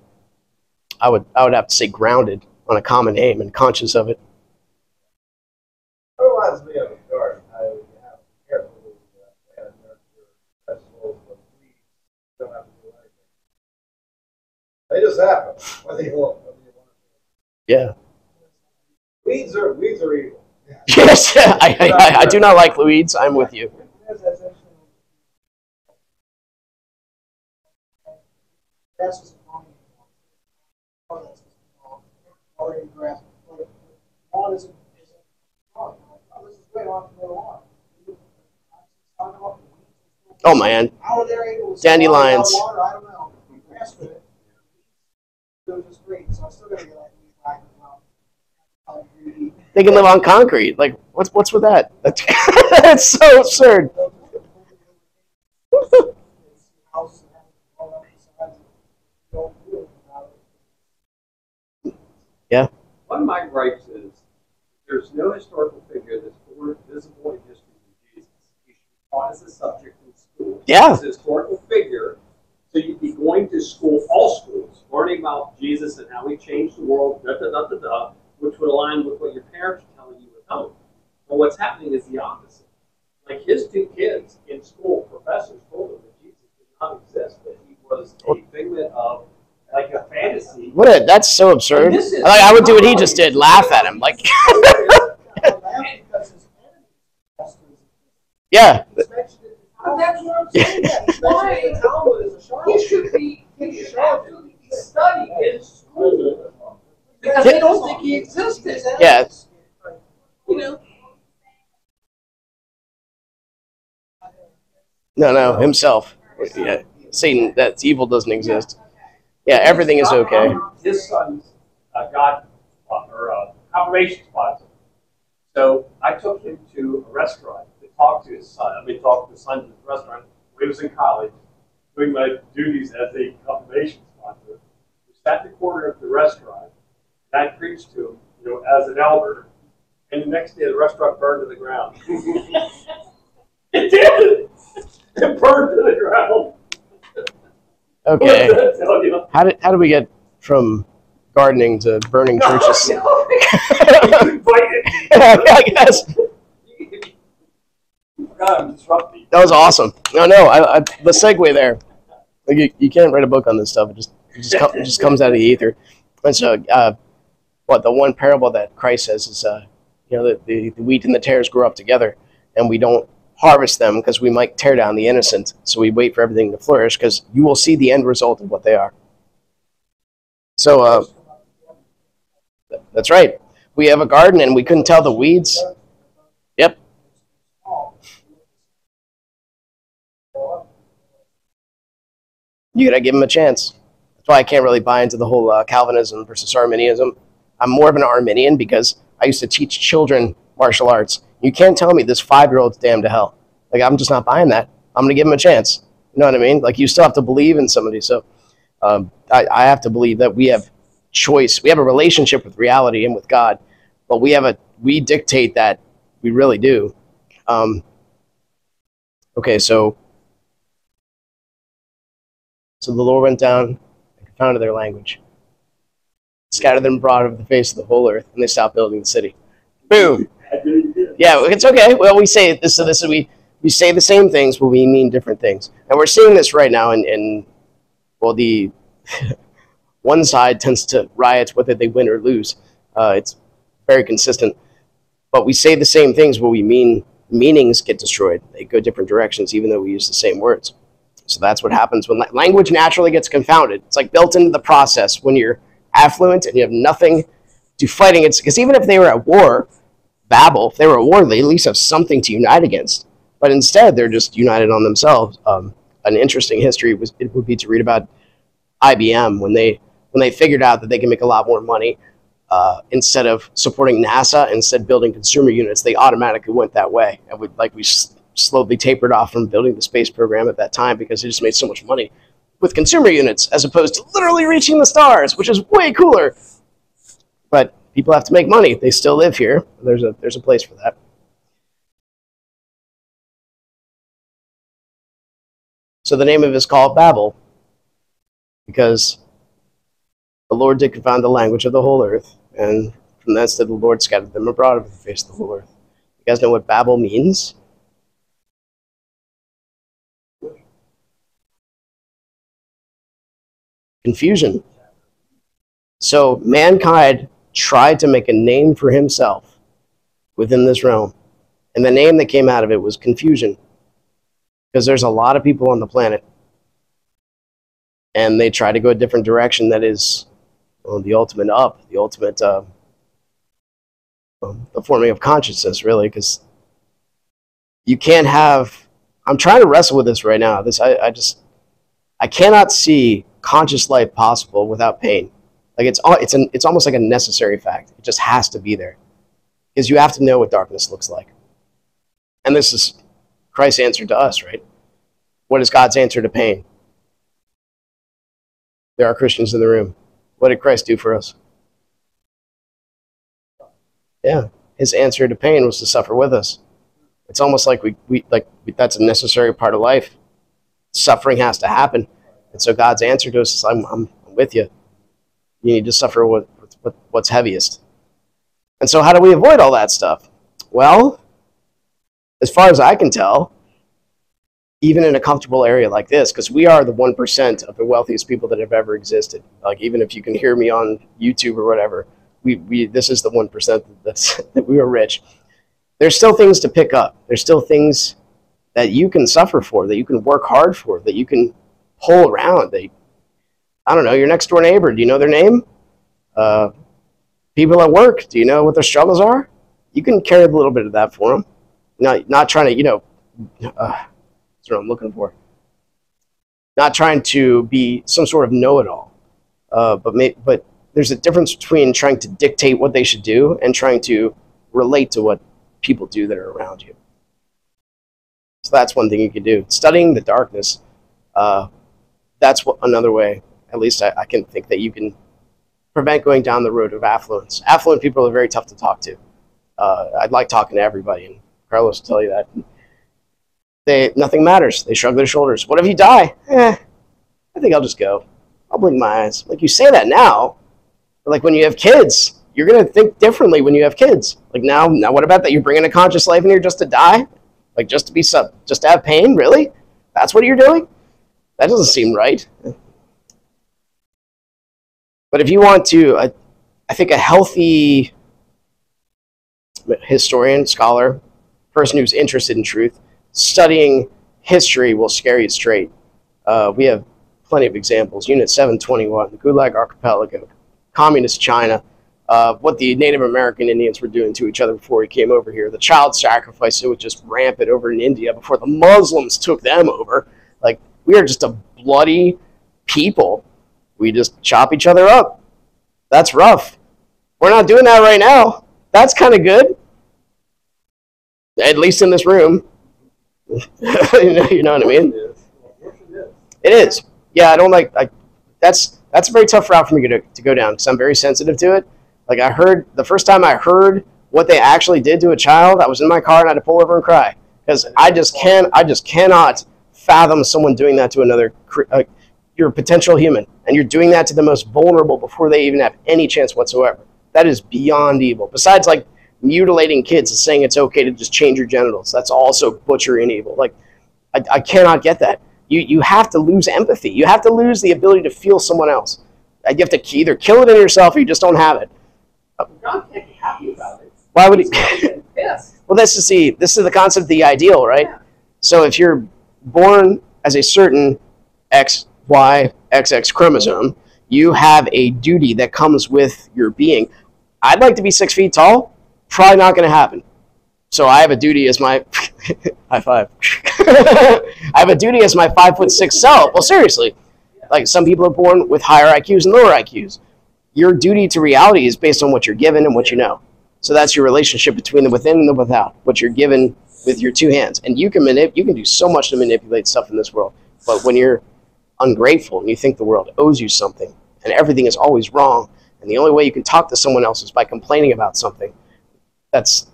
I would have to say grounded on a common aim and conscious of it. It reminds me of a garden. I would have to be careful with vegetables, but weeds don't have to do anything. They just happen, whether you want. Yeah. Weeds are evil. Yeah. Yes, I do not like weeds. I'm with you. Oh man, dandelions. They can live on concrete. Like, what's with that? That's so absurd. Yeah. One of my gripes is there's no historical figure that's more visible in history than Jesus. He should be taught as a subject in school. Yeah. As a historical figure, so you'd be going to school, all schools, learning about Jesus and how he changed the world, which would align with what your parents are telling you at home. But what's happening is the opposite. Like his two kids in school, professors told them that Jesus did not exist, that he was a figment of like a fantasy. That's so absurd. I would do what he just did, laugh at him. Like, yeah. That's what I'm saying. He should absolutely be studied in school because they don't think he existed. Yeah. You know. No, himself. Yeah. Satan, that evil doesn't exist. Yeah, everything is okay. His son's God or confirmation sponsor. So I took him to a restaurant to talk to his son. Talk to the son at the restaurant when he was in college, doing my duties as a confirmation sponsor. We sat in the corner of the restaurant, and I preached to him, as an elder. And the next day, the restaurant burned to the ground. It did. It burned to the ground. Okay. What does that tell you? How did we get from gardening to burning churches? No. I guess. God, I'm disrupting. That was awesome. No, the segue there. Like you can't write a book on this stuff. It just comes out of the ether. And so, the one parable that Christ says is, the wheat and the tares grow up together, and we don't harvest them because we might tear down the innocent. So we wait for everything to flourish because you will see the end result of what they are. So that's right. We have a garden, and we couldn't tell the weeds. Yep. You gotta give them a chance. That's why I can't really buy into the whole Calvinism versus Arminianism. I'm more of an Arminian because I used to teach children martial arts. You can't tell me this 5-year-old's damned to hell. Like, I'm just not buying that. I'm gonna give them a chance. You know what I mean? Like, you still have to believe in somebody. So I have to believe that we have choice. We have a relationship with reality and with God, but we dictate that. We really do. Okay, so the Lord went down and confounded their language, scattered them abroad over the face of the whole earth, and they stopped building the city. Boom. Yeah, it's okay. Well, we say this. So we say the same things, but we mean different things, and we're seeing this right now. The one side tends to riot whether they win or lose. It's very consistent, but we say the same things, but we mean meanings get destroyed. They go different directions, even though we use the same words. So that's what happens when language naturally gets confounded. It's like built into the process when you're affluent and you have nothing to fight against. Because even if they were at war, Babel, if they were at war, they at least have something to unite against. But instead, they're just united on themselves. An interesting history would be to read about IBM when they figured out that they can make a lot more money instead of supporting NASA, instead building consumer units. They automatically went that way, and we slowly tapered off from building the space program at that time because it just made so much money with consumer units as opposed to literally reaching the stars, which is way cooler. But people have to make money. They still live here. There's a place for that. So the name of it is called Babel because the Lord did confound the language of the whole earth, and from thence did the Lord scatter them abroad over the face of the whole earth. You guys know what Babel means? Confusion. So mankind tried to make a name for himself within this realm, and the name that came out of it was confusion, because there's a lot of people on the planet, and they try to go a different direction that is the ultimate up, the ultimate the forming of consciousness, really, because you can't have. I'm trying to wrestle with this right now. I cannot see conscious life possible without pain. Like it's almost like a necessary fact. It just has to be there, because you have to know what darkness looks like. And this is Christ's answer to us, right? What is God's answer to pain? There are Christians in the room. What did Christ do for us? Yeah, his answer to pain was to suffer with us. It's almost like that's a necessary part of life. Suffering has to happen. And so God's answer to us is, I'm with you. You need to suffer what's heaviest. And so how do we avoid all that stuff? Well, as far as I can tell, even in a comfortable area like this, because we are the 1% of the wealthiest people that have ever existed. Like, even if you can hear me on YouTube or whatever, this is the 1% that we are rich. There's still things to pick up. There's still things that you can suffer for, that you can work hard for, that you can pull around. I don't know, your next door neighbor, do you know their name? People at work, do you know what their struggles are? You can carry a little bit of that for them. Not trying to, that's what I'm looking for. Not trying to be some sort of know-it-all. But there's a difference between trying to dictate what they should do and trying to relate to what people do that are around you. So that's one thing you can do. Studying the darkness, that's another way, at least I can think, that you can prevent going down the road of affluence. Affluent people are very tough to talk to. I like talking to everybody, and Carlos will tell you that. Nothing matters. They shrug their shoulders. What if you die? I think I'll just go. I'll blink my eyes. Like, you say that now, but like when you have kids, you're going to think differently when you have kids. Like, now what about that? You're bringing a conscious life in here just to die? Like, just to have pain? Really? That's what you're doing? That doesn't seem right. But if you want to, I think a healthy historian, scholar, person who's interested in truth, studying history will scare you straight. We have plenty of examples. Unit 721, the Gulag Archipelago, Communist China, what the Native American Indians were doing to each other before we came over here, the child sacrifice that was just rampant over in India before the Muslims took them over. Like, we are just a bloody people. We just chop each other up. That's rough. We're not doing that right now. That's kind of good. At least in this room. You know what I mean? It is. Yeah, I don't like. That's a very tough route for me to go down because I'm very sensitive to it. Like, the first time I heard what they actually did to a child, I was in my car and I had to pull over and cry because I just cannot fathom someone doing that to another. You're a potential human, and you're doing that to the most vulnerable before they even have any chance whatsoever. That is beyond evil. Besides, like, mutilating kids and saying it's okay to just change your genitals, that's also butchery and evil. Like, I cannot get that. You have to lose empathy. You have to lose the ability to feel someone else. You have to either kill it in yourself or you just don't have it. God can't be happy about it. Why would he? Yes. Well, this is the concept of the ideal, right? Yeah. So if you're born as a certain XX chromosome, you have a duty that comes with your being. I'd like to be 6 feet tall. Probably not going to happen. So I have a duty as my high five. I have a duty as my 5'6" self. Well, seriously, like, some people are born with higher IQs and lower IQs. Your duty to reality is based on what you're given and what you know. So that's your relationship between the within and the without. What you're given with your two hands, and you can do so much to manipulate stuff in this world. But when you're ungrateful and you think the world owes you something and everything is always wrong, and the only way you can talk to someone else is by complaining about something, that's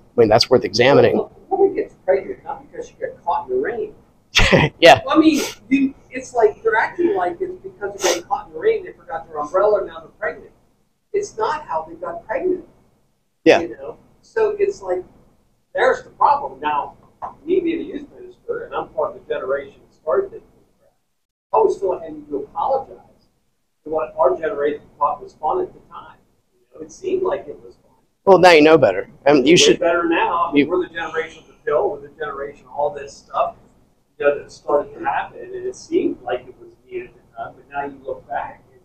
worth examining. A woman gets pregnant not because she got caught in the rain. Yeah. Well, I mean, it's like they're acting like it's because they got caught in the rain, they forgot their umbrella, and now they're pregnant. It's not how they got pregnant. Yeah. You know? So it's like, there's the problem. Now, me being a youth minister, and I'm part of the generation that started this, I always feel like I need to apologize for what our generation thought was fun at the time. You know, it seemed like it was fun. Well, now you know better. You should better now. I mean, we're the generation of the pill. We're the generation of all this stuff that started to happen, and it seemed like it was needed at the time. But now you look back, and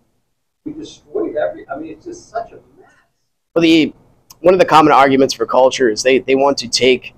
we destroyed I mean, it's just such a mess. Well, one of the common arguments for culture is they want to take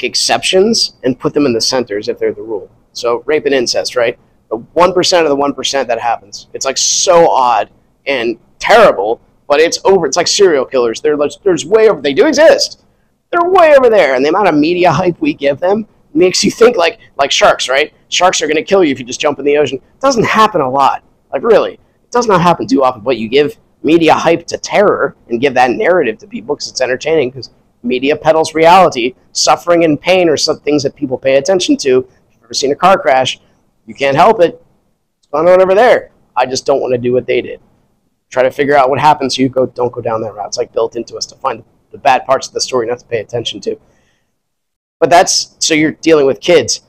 exceptions and put them in the center as if they're the rule. So rape and incest, right? The 1% of the 1% that happens. It's like so odd and terrible, but it's over. It's like serial killers. There's way over. They do exist. They're way over there, and the amount of media hype we give them makes you think like sharks, right? Sharks are going to kill you if you just jump in the ocean. It doesn't happen a lot. Like, really, it does not happen too often. But you give media hype to terror and give that narrative to people because it's entertaining, because media peddles reality. Suffering and pain are some things that people pay attention to. If you've ever seen a car crash, you can't help it. What's going on over there? I just don't want to do what they did. Try to figure out what happens so you don't go down that route. It's like built into us to find the bad parts of the story not to pay attention to. But so you're dealing with kids.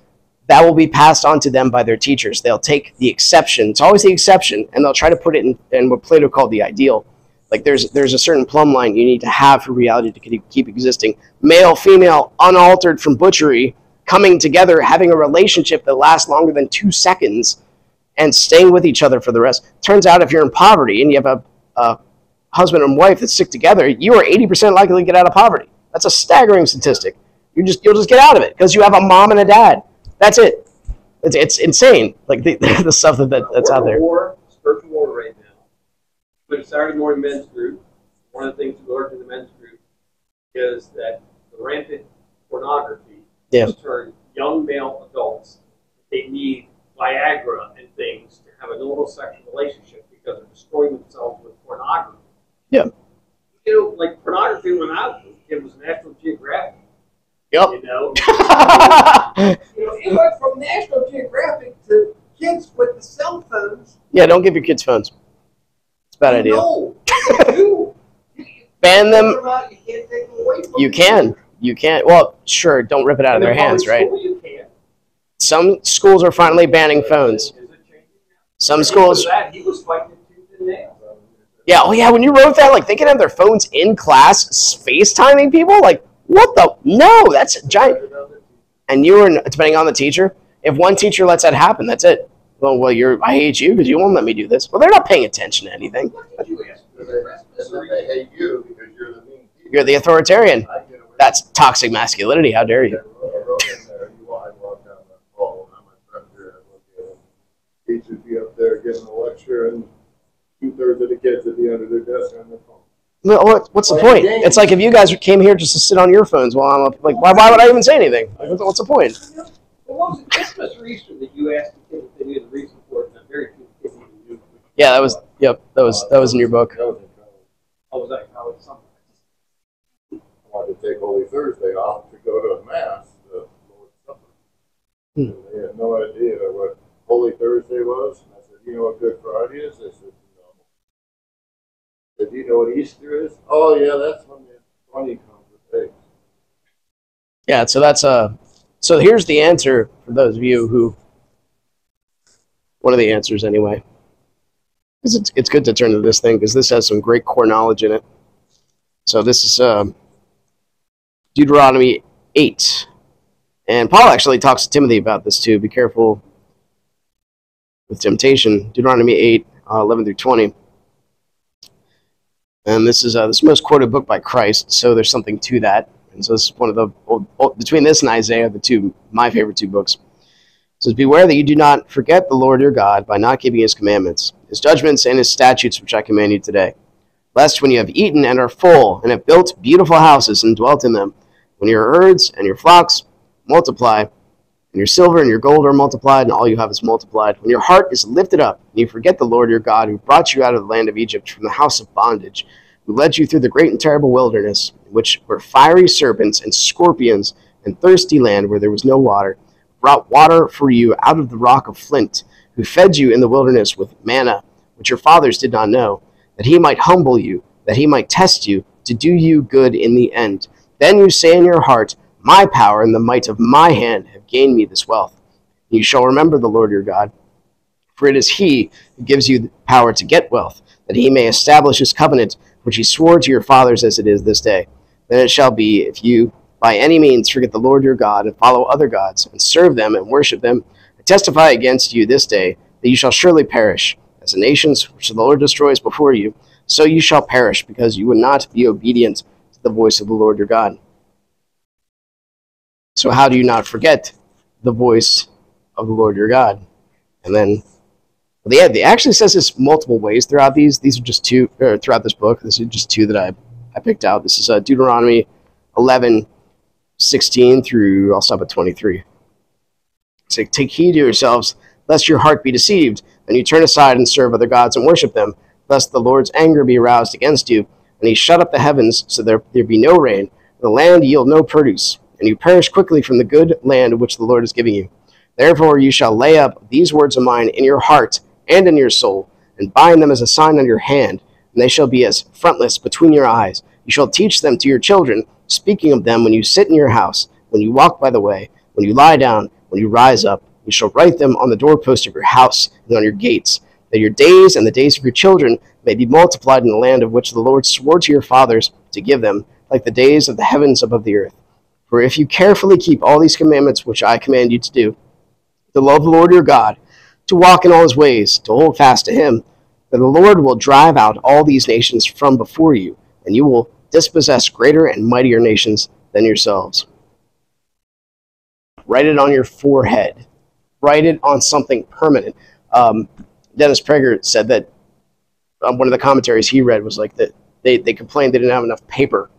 That will be passed on to them by their teachers. They'll take the exception. It's always the exception, and they'll try to put it in what Plato called the ideal. Like, there's a certain plumb line you need to have for reality to keep existing. Male, female, unaltered from butchery, coming together, having a relationship that lasts longer than 2 seconds, and staying with each other for the rest. Turns out if you're in poverty and you have a husband and wife that stick together, you are 80% likely to get out of poverty. That's a staggering statistic. You'll just get out of it because you have a mom and a dad. That's it. It's insane. Like the stuff that's out there. Spiritual war right now. But Saturday morning men's group, one of the things we learned in the men's group is that the rampant pornography has turned young male adults. They need Viagra and things to have a normal sexual relationship because they're destroying themselves with pornography. Yeah. You know, like pornography when I was a it was National Geographic. Yep. You know, it went from National Geographic to kids with the cell phones. Yeah, don't give your kids phones. It's a bad idea. No, you Ban them. You can't take them away from You can. You can. Well, sure, don't rip it out of their hands, right? You can. Some schools are finally banning phones. Is it changing now? Some schools. That, he was fighting tooth and nail. Yeah, oh yeah, when you wrote that, like, they can have their phones in class FaceTiming people? Like, what the? No, that's giant. And you were, depending on the teacher, if one teacher lets that happen, that's it. Well, I hate you because you won't let me do this. Well, they're not paying attention to anything. What did you ask? They hate you because you're the mean teacher. You're the authoritarian. That's toxic masculinity. How dare you? I walk down the hall and I'm a director. I look at him. Teachers be up there giving a lecture and 2/3 of the kids would be under their desk on their phone. Well, what's the point? It's like if you guys came here just to sit on your phones while I'm up, like, why would I even say anything? Like, what's the point? Well, what was it, Christmas or Easter that you asked the kids if they knew the reason for it, and very few kids even knew. Yeah, that was in your book. That was in college. I was like, how it's something. I wanted to take Holy Thursday off to go to a mass, the Lord's Supper. And they had no idea what Holy Thursday was. And I said, you know what Good Friday is? They said, no. I said, do you know what Easter is? Oh, yeah, that's when the bunny comes with eggs. Yeah, so that's so here's the answer for those of you who, one of the answers anyway. It's good to turn to this thing because this has some great core knowledge in it. So this is Deuteronomy 8. And Paul actually talks to Timothy about this too. Be careful with temptation. Deuteronomy 8, 11 through 20. And this is the most quoted book by Christ, so there's something to that. And so this is one of the, between this and Isaiah, my favorite two books. It says, beware that you do not forget the Lord your God by not keeping his commandments, his judgments, and his statutes which I command you today. Lest when you have eaten and are full, and have built beautiful houses and dwelt in them, when your herds and your flocks multiply, and your silver and your gold are multiplied, and all you have is multiplied, when your heart is lifted up, and you forget the Lord your God, who brought you out of the land of Egypt from the house of bondage, who led you through the great and terrible wilderness, which were fiery serpents and scorpions, and thirsty land where there was no water, brought water for you out of the rock of flint, who fed you in the wilderness with manna, which your fathers did not know, that he might humble you, that he might test you, to do you good in the end. Then you say in your heart, my power and the might of my hand have gained me this wealth. And you shall remember the Lord your God, for it is he who gives you the power to get wealth, that he may establish his covenant, which he swore to your fathers as it is this day. Then it shall be, if you by any means forget the Lord your God, and follow other gods, and serve them and worship them, I testify against you this day that you shall surely perish. As the nations which the Lord destroys before you, so you shall perish, because you would not be obedient to the voice of the Lord your God. So how do you not forget the voice of the Lord your God? And then, well, it actually says this multiple ways throughout these. These are just two, throughout this book. This is just two that I picked out. This is Deuteronomy 11:16 through, I'll stop at 23. So take heed to yourselves, lest your heart be deceived, and you turn aside and serve other gods and worship them, lest the Lord's anger be aroused against you, and he shut up the heavens so there be no rain, and the land yield no produce, and you perish quickly from the good land which the Lord is giving you. Therefore you shall lay up these words of mine in your heart and in your soul, and bind them as a sign on your hand, and they shall be as frontlets between your eyes. You shall teach them to your children, speaking of them when you sit in your house, when you walk by the way, when you lie down, when you rise up. You shall write them on the doorpost of your house and on your gates, that your days and the days of your children may be multiplied in the land of which the Lord swore to your fathers to give them, like the days of the heavens above the earth. For if you carefully keep all these commandments which I command you to do, to love the Lord your God, to walk in all his ways, to hold fast to him, then the Lord will drive out all these nations from before you, and you will dispossess greater and mightier nations than yourselves. Write it on your forehead. Write it on something permanent. Dennis Prager said that one of the commentaries he read was like that they complained they didn't have enough paper.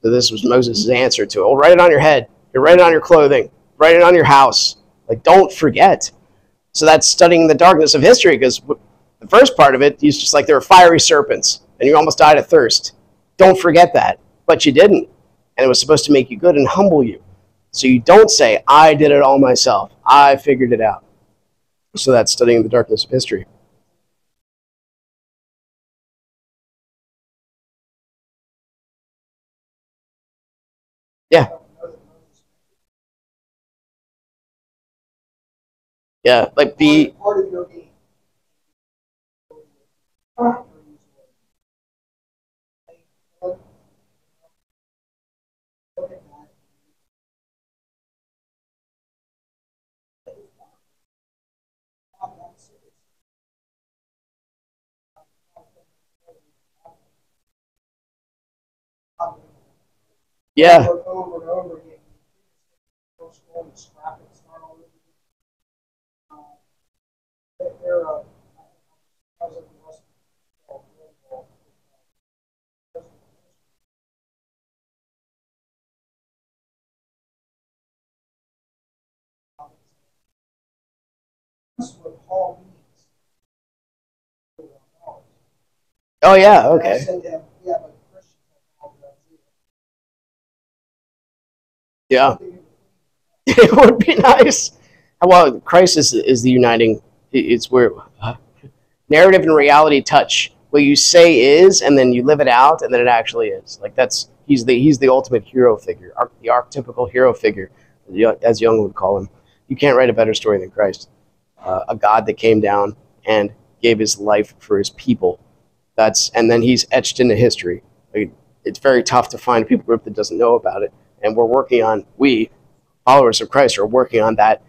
So this was Moses' answer to it. Oh, write it on your head. You write it on your clothing. Write it on your house. Like, don't forget. So that's studying the darkness of history, because the first part of it, he's just like, there were fiery serpents, and you almost died of thirst. Don't forget that. But you didn't. And it was supposed to make you good and humble you. So you don't say, I did it all myself. I figured it out. So that's studying the darkness of history. Yeah. Yeah, like the... Part of your game. Yeah. Over and over again. That's what Paul means. Oh, yeah, okay. I said that, yeah, but Christians have that too. Yeah. It would be nice. Well, Christ is the uniting. It's where narrative and reality touch. What you say is, and then you live it out, and then it actually is. Like he's the ultimate hero figure, the archetypical hero figure, as Jung would call him. You can't write a better story than Christ, a God that came down and gave his life for his people. And then he's etched into history. Like, it's very tough to find a people group that doesn't know about it, and we followers of Christ are working on that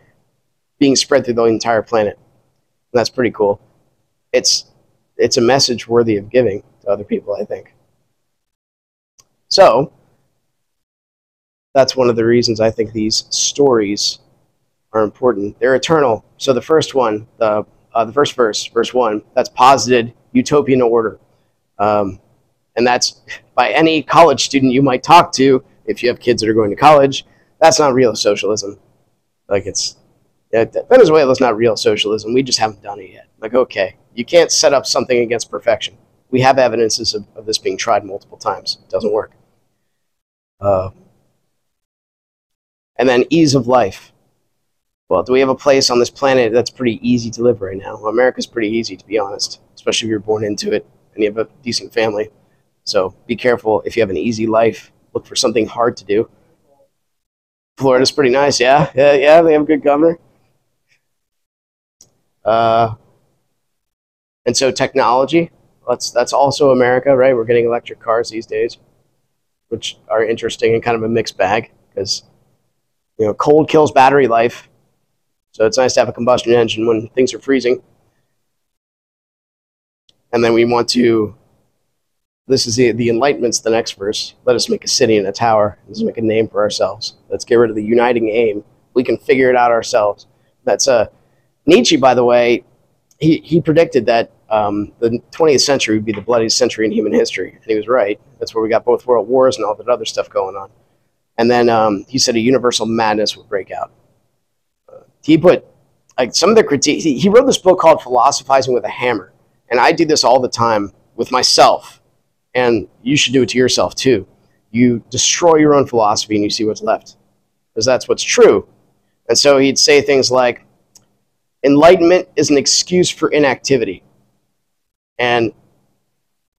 being spread through the entire planet. And that's pretty cool. It's a message worthy of giving to other people, I think. So that's one of the reasons I think these stories are important. They're eternal. So the first one, the first verse 1, that's posited utopian order. And that's by any college student you might talk to, if you have kids that are going to college, that's not real socialism. Like Venezuela's not real socialism. We just haven't done it yet. Like, okay, you can't set up something against perfection. We have evidences of this being tried multiple times. It doesn't work. And then ease of life. Well, do we have a place on this planet that's pretty easy to live right now? Well, America's pretty easy, to be honest, especially if you're born into it and you have a decent family. So be careful if you have an easy life. Look for something hard to do. Florida's pretty nice, yeah. They have a good governor. And so technology, that's also America, right? We're getting electric cars these days, which are interesting and kind of a mixed bag because, cold kills battery life. So it's nice to have a combustion engine when things are freezing. And then we want to, this is the Enlightenment's the next verse. Let us make a city and a tower. Let's make a name for ourselves. Let's get rid of the uniting aim. We can figure it out ourselves. That's Nietzsche, by the way, he predicted that the 20th century would be the bloodiest century in human history. And he was right. That's where we got both world wars and all that other stuff going on. And then he said a universal madness would break out. He put, like, some of the critiques, he wrote this book called Philosophizing with a Hammer. And I do this all the time with myself. And you should do it to yourself too. You destroy your own philosophy and you see what's left. Because that's what's true. And so he'd say things like, enlightenment is an excuse for inactivity. And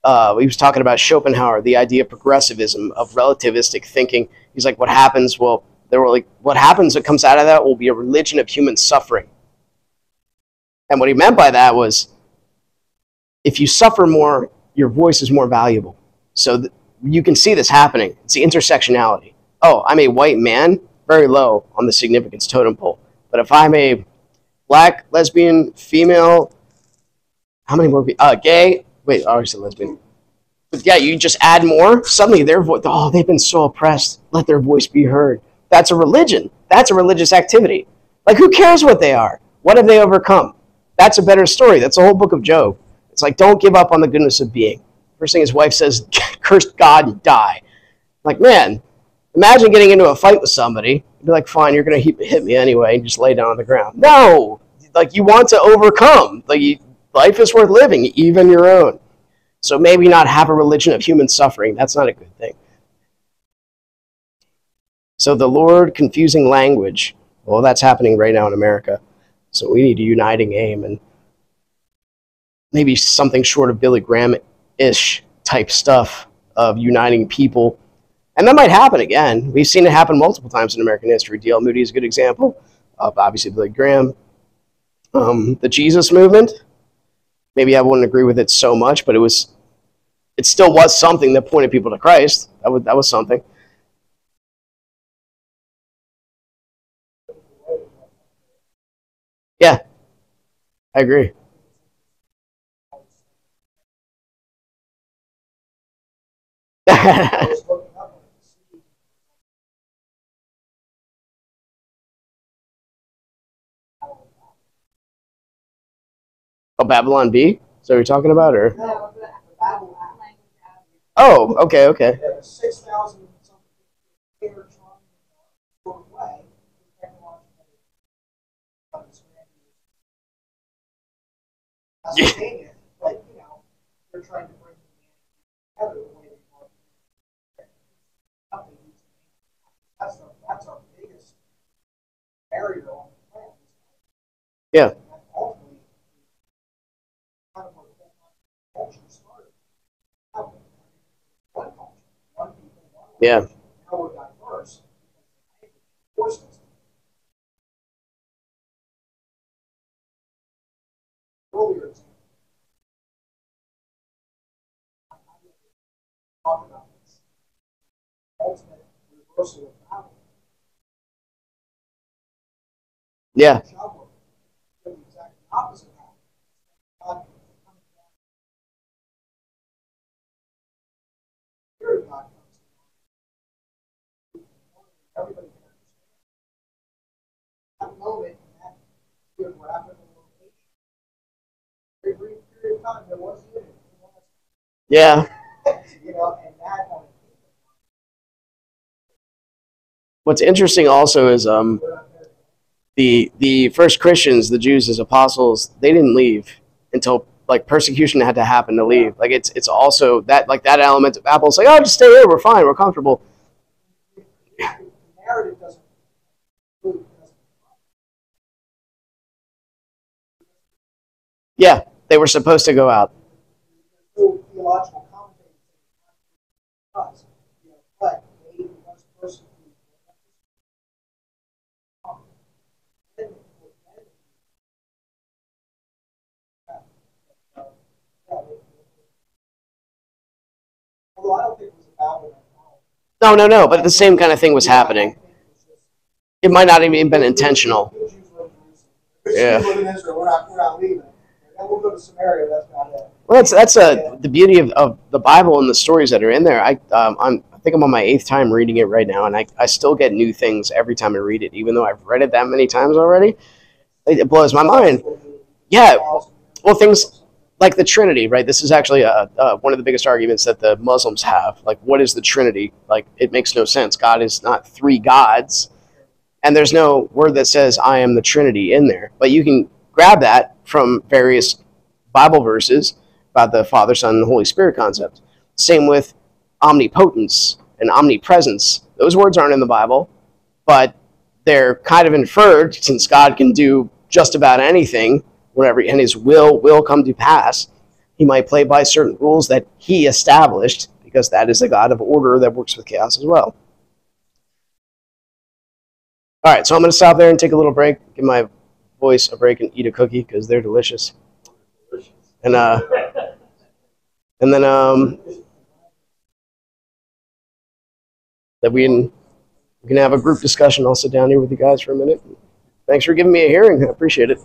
he was talking about Schopenhauer, the idea of progressivism, of relativistic thinking. He's like, what happens? Well, what happens that comes out of that will be a religion of human suffering. And what he meant by that was, if you suffer more, your voice is more valuable. So you can see this happening. It's the intersectionality. Oh, I'm a white man, very low on the significance totem pole. But if I'm a black, lesbian, female, how many more people? Gay. Wait, I already said lesbian. But yeah, you just add more. Suddenly their voice, they've been so oppressed. Let their voice be heard. That's a religion. That's a religious activity. Like, who cares what they are? What have they overcome? That's a better story. That's the whole book of Job. It's like, don't give up on the goodness of being. First thing his wife says, curse God and die. Like, man, imagine getting into a fight with somebody. You'd be like, fine, you're going to hit me anyway, and just lay down on the ground. No! Like, you want to overcome. Like, life is worth living, even your own. So maybe not have a religion of human suffering. That's not a good thing. So the Lord confusing language, well, that's happening right now in America. So we need a uniting aim, and maybe something short of Billy Graham-ish type stuff of uniting people. And that might happen again. We've seen it happen multiple times in American history. D.L. Moody is a good example of obviously Billy Graham. The Jesus movement, maybe I wouldn't agree with it so much, but it still was something that pointed people to Christ. That was something. Yeah, I agree. I was looking up on it to see. Oh, Babylon Bee? Is that what you're talking about? Or No, the Bible app. oh, okay, okay. Yeah, 6,000 something here trying to work away with technological understanding. But, you know, they're trying to bring the together the way they want. That's our biggest barrier on the planet. Yeah, And ultimately, kind of where culture started. One culture, one people, one yeah, language. Now we're diverse. Forced us. Earlier example, talk about this ultimate reversal of Babel. yeah, Job the exact opposite happened. God coming down. Here God comes down. Everybody can understand. That moment in that geographical location, very brief period of time, there was unity. yeah. You know, and that on What's interesting also is the first Christians, the Jews as apostles, they didn't leave until like persecution had to happen to leave. Like it's also that like that element of Apple's like, oh, just stay here, we're fine, we're comfortable. the narrative doesn't include. Yeah, they were supposed to go out. No theological commentators does, you know, but maybe one person who although I don't think it was about it. No, but the same kind of thing was happening. It might not even been intentional. Yeah. We're not leaving. And we'll go to Samaria. That's about it. Well, that's the beauty of the Bible and the stories that are in there. I think I'm on my 8th time reading it right now, and I still get new things every time I read it, even though I've read it that many times already. It blows my mind. Yeah, well, things like the Trinity, right? This is actually one of the biggest arguments that the Muslims have. Like, what is the Trinity? Like, it makes no sense. God is not 3 gods, and there's no word that says I am the Trinity in there. But you can grab that from various Bible verses about the Father, Son, and Holy Spirit concept. Same with omnipotence and omnipresence. Those words aren't in the Bible, but they're kind of inferred since God can do just about anything, whatever, and his will come to pass. He might play by certain rules that he established because that is a God of order that works with chaos as well. All right, so I'm going to stop there and take a little break, give my voice a break and eat a cookie because they're delicious. And then that we can have a group discussion. I'll sit down here with you guys for a minute. Thanks for giving me a hearing. I appreciate it.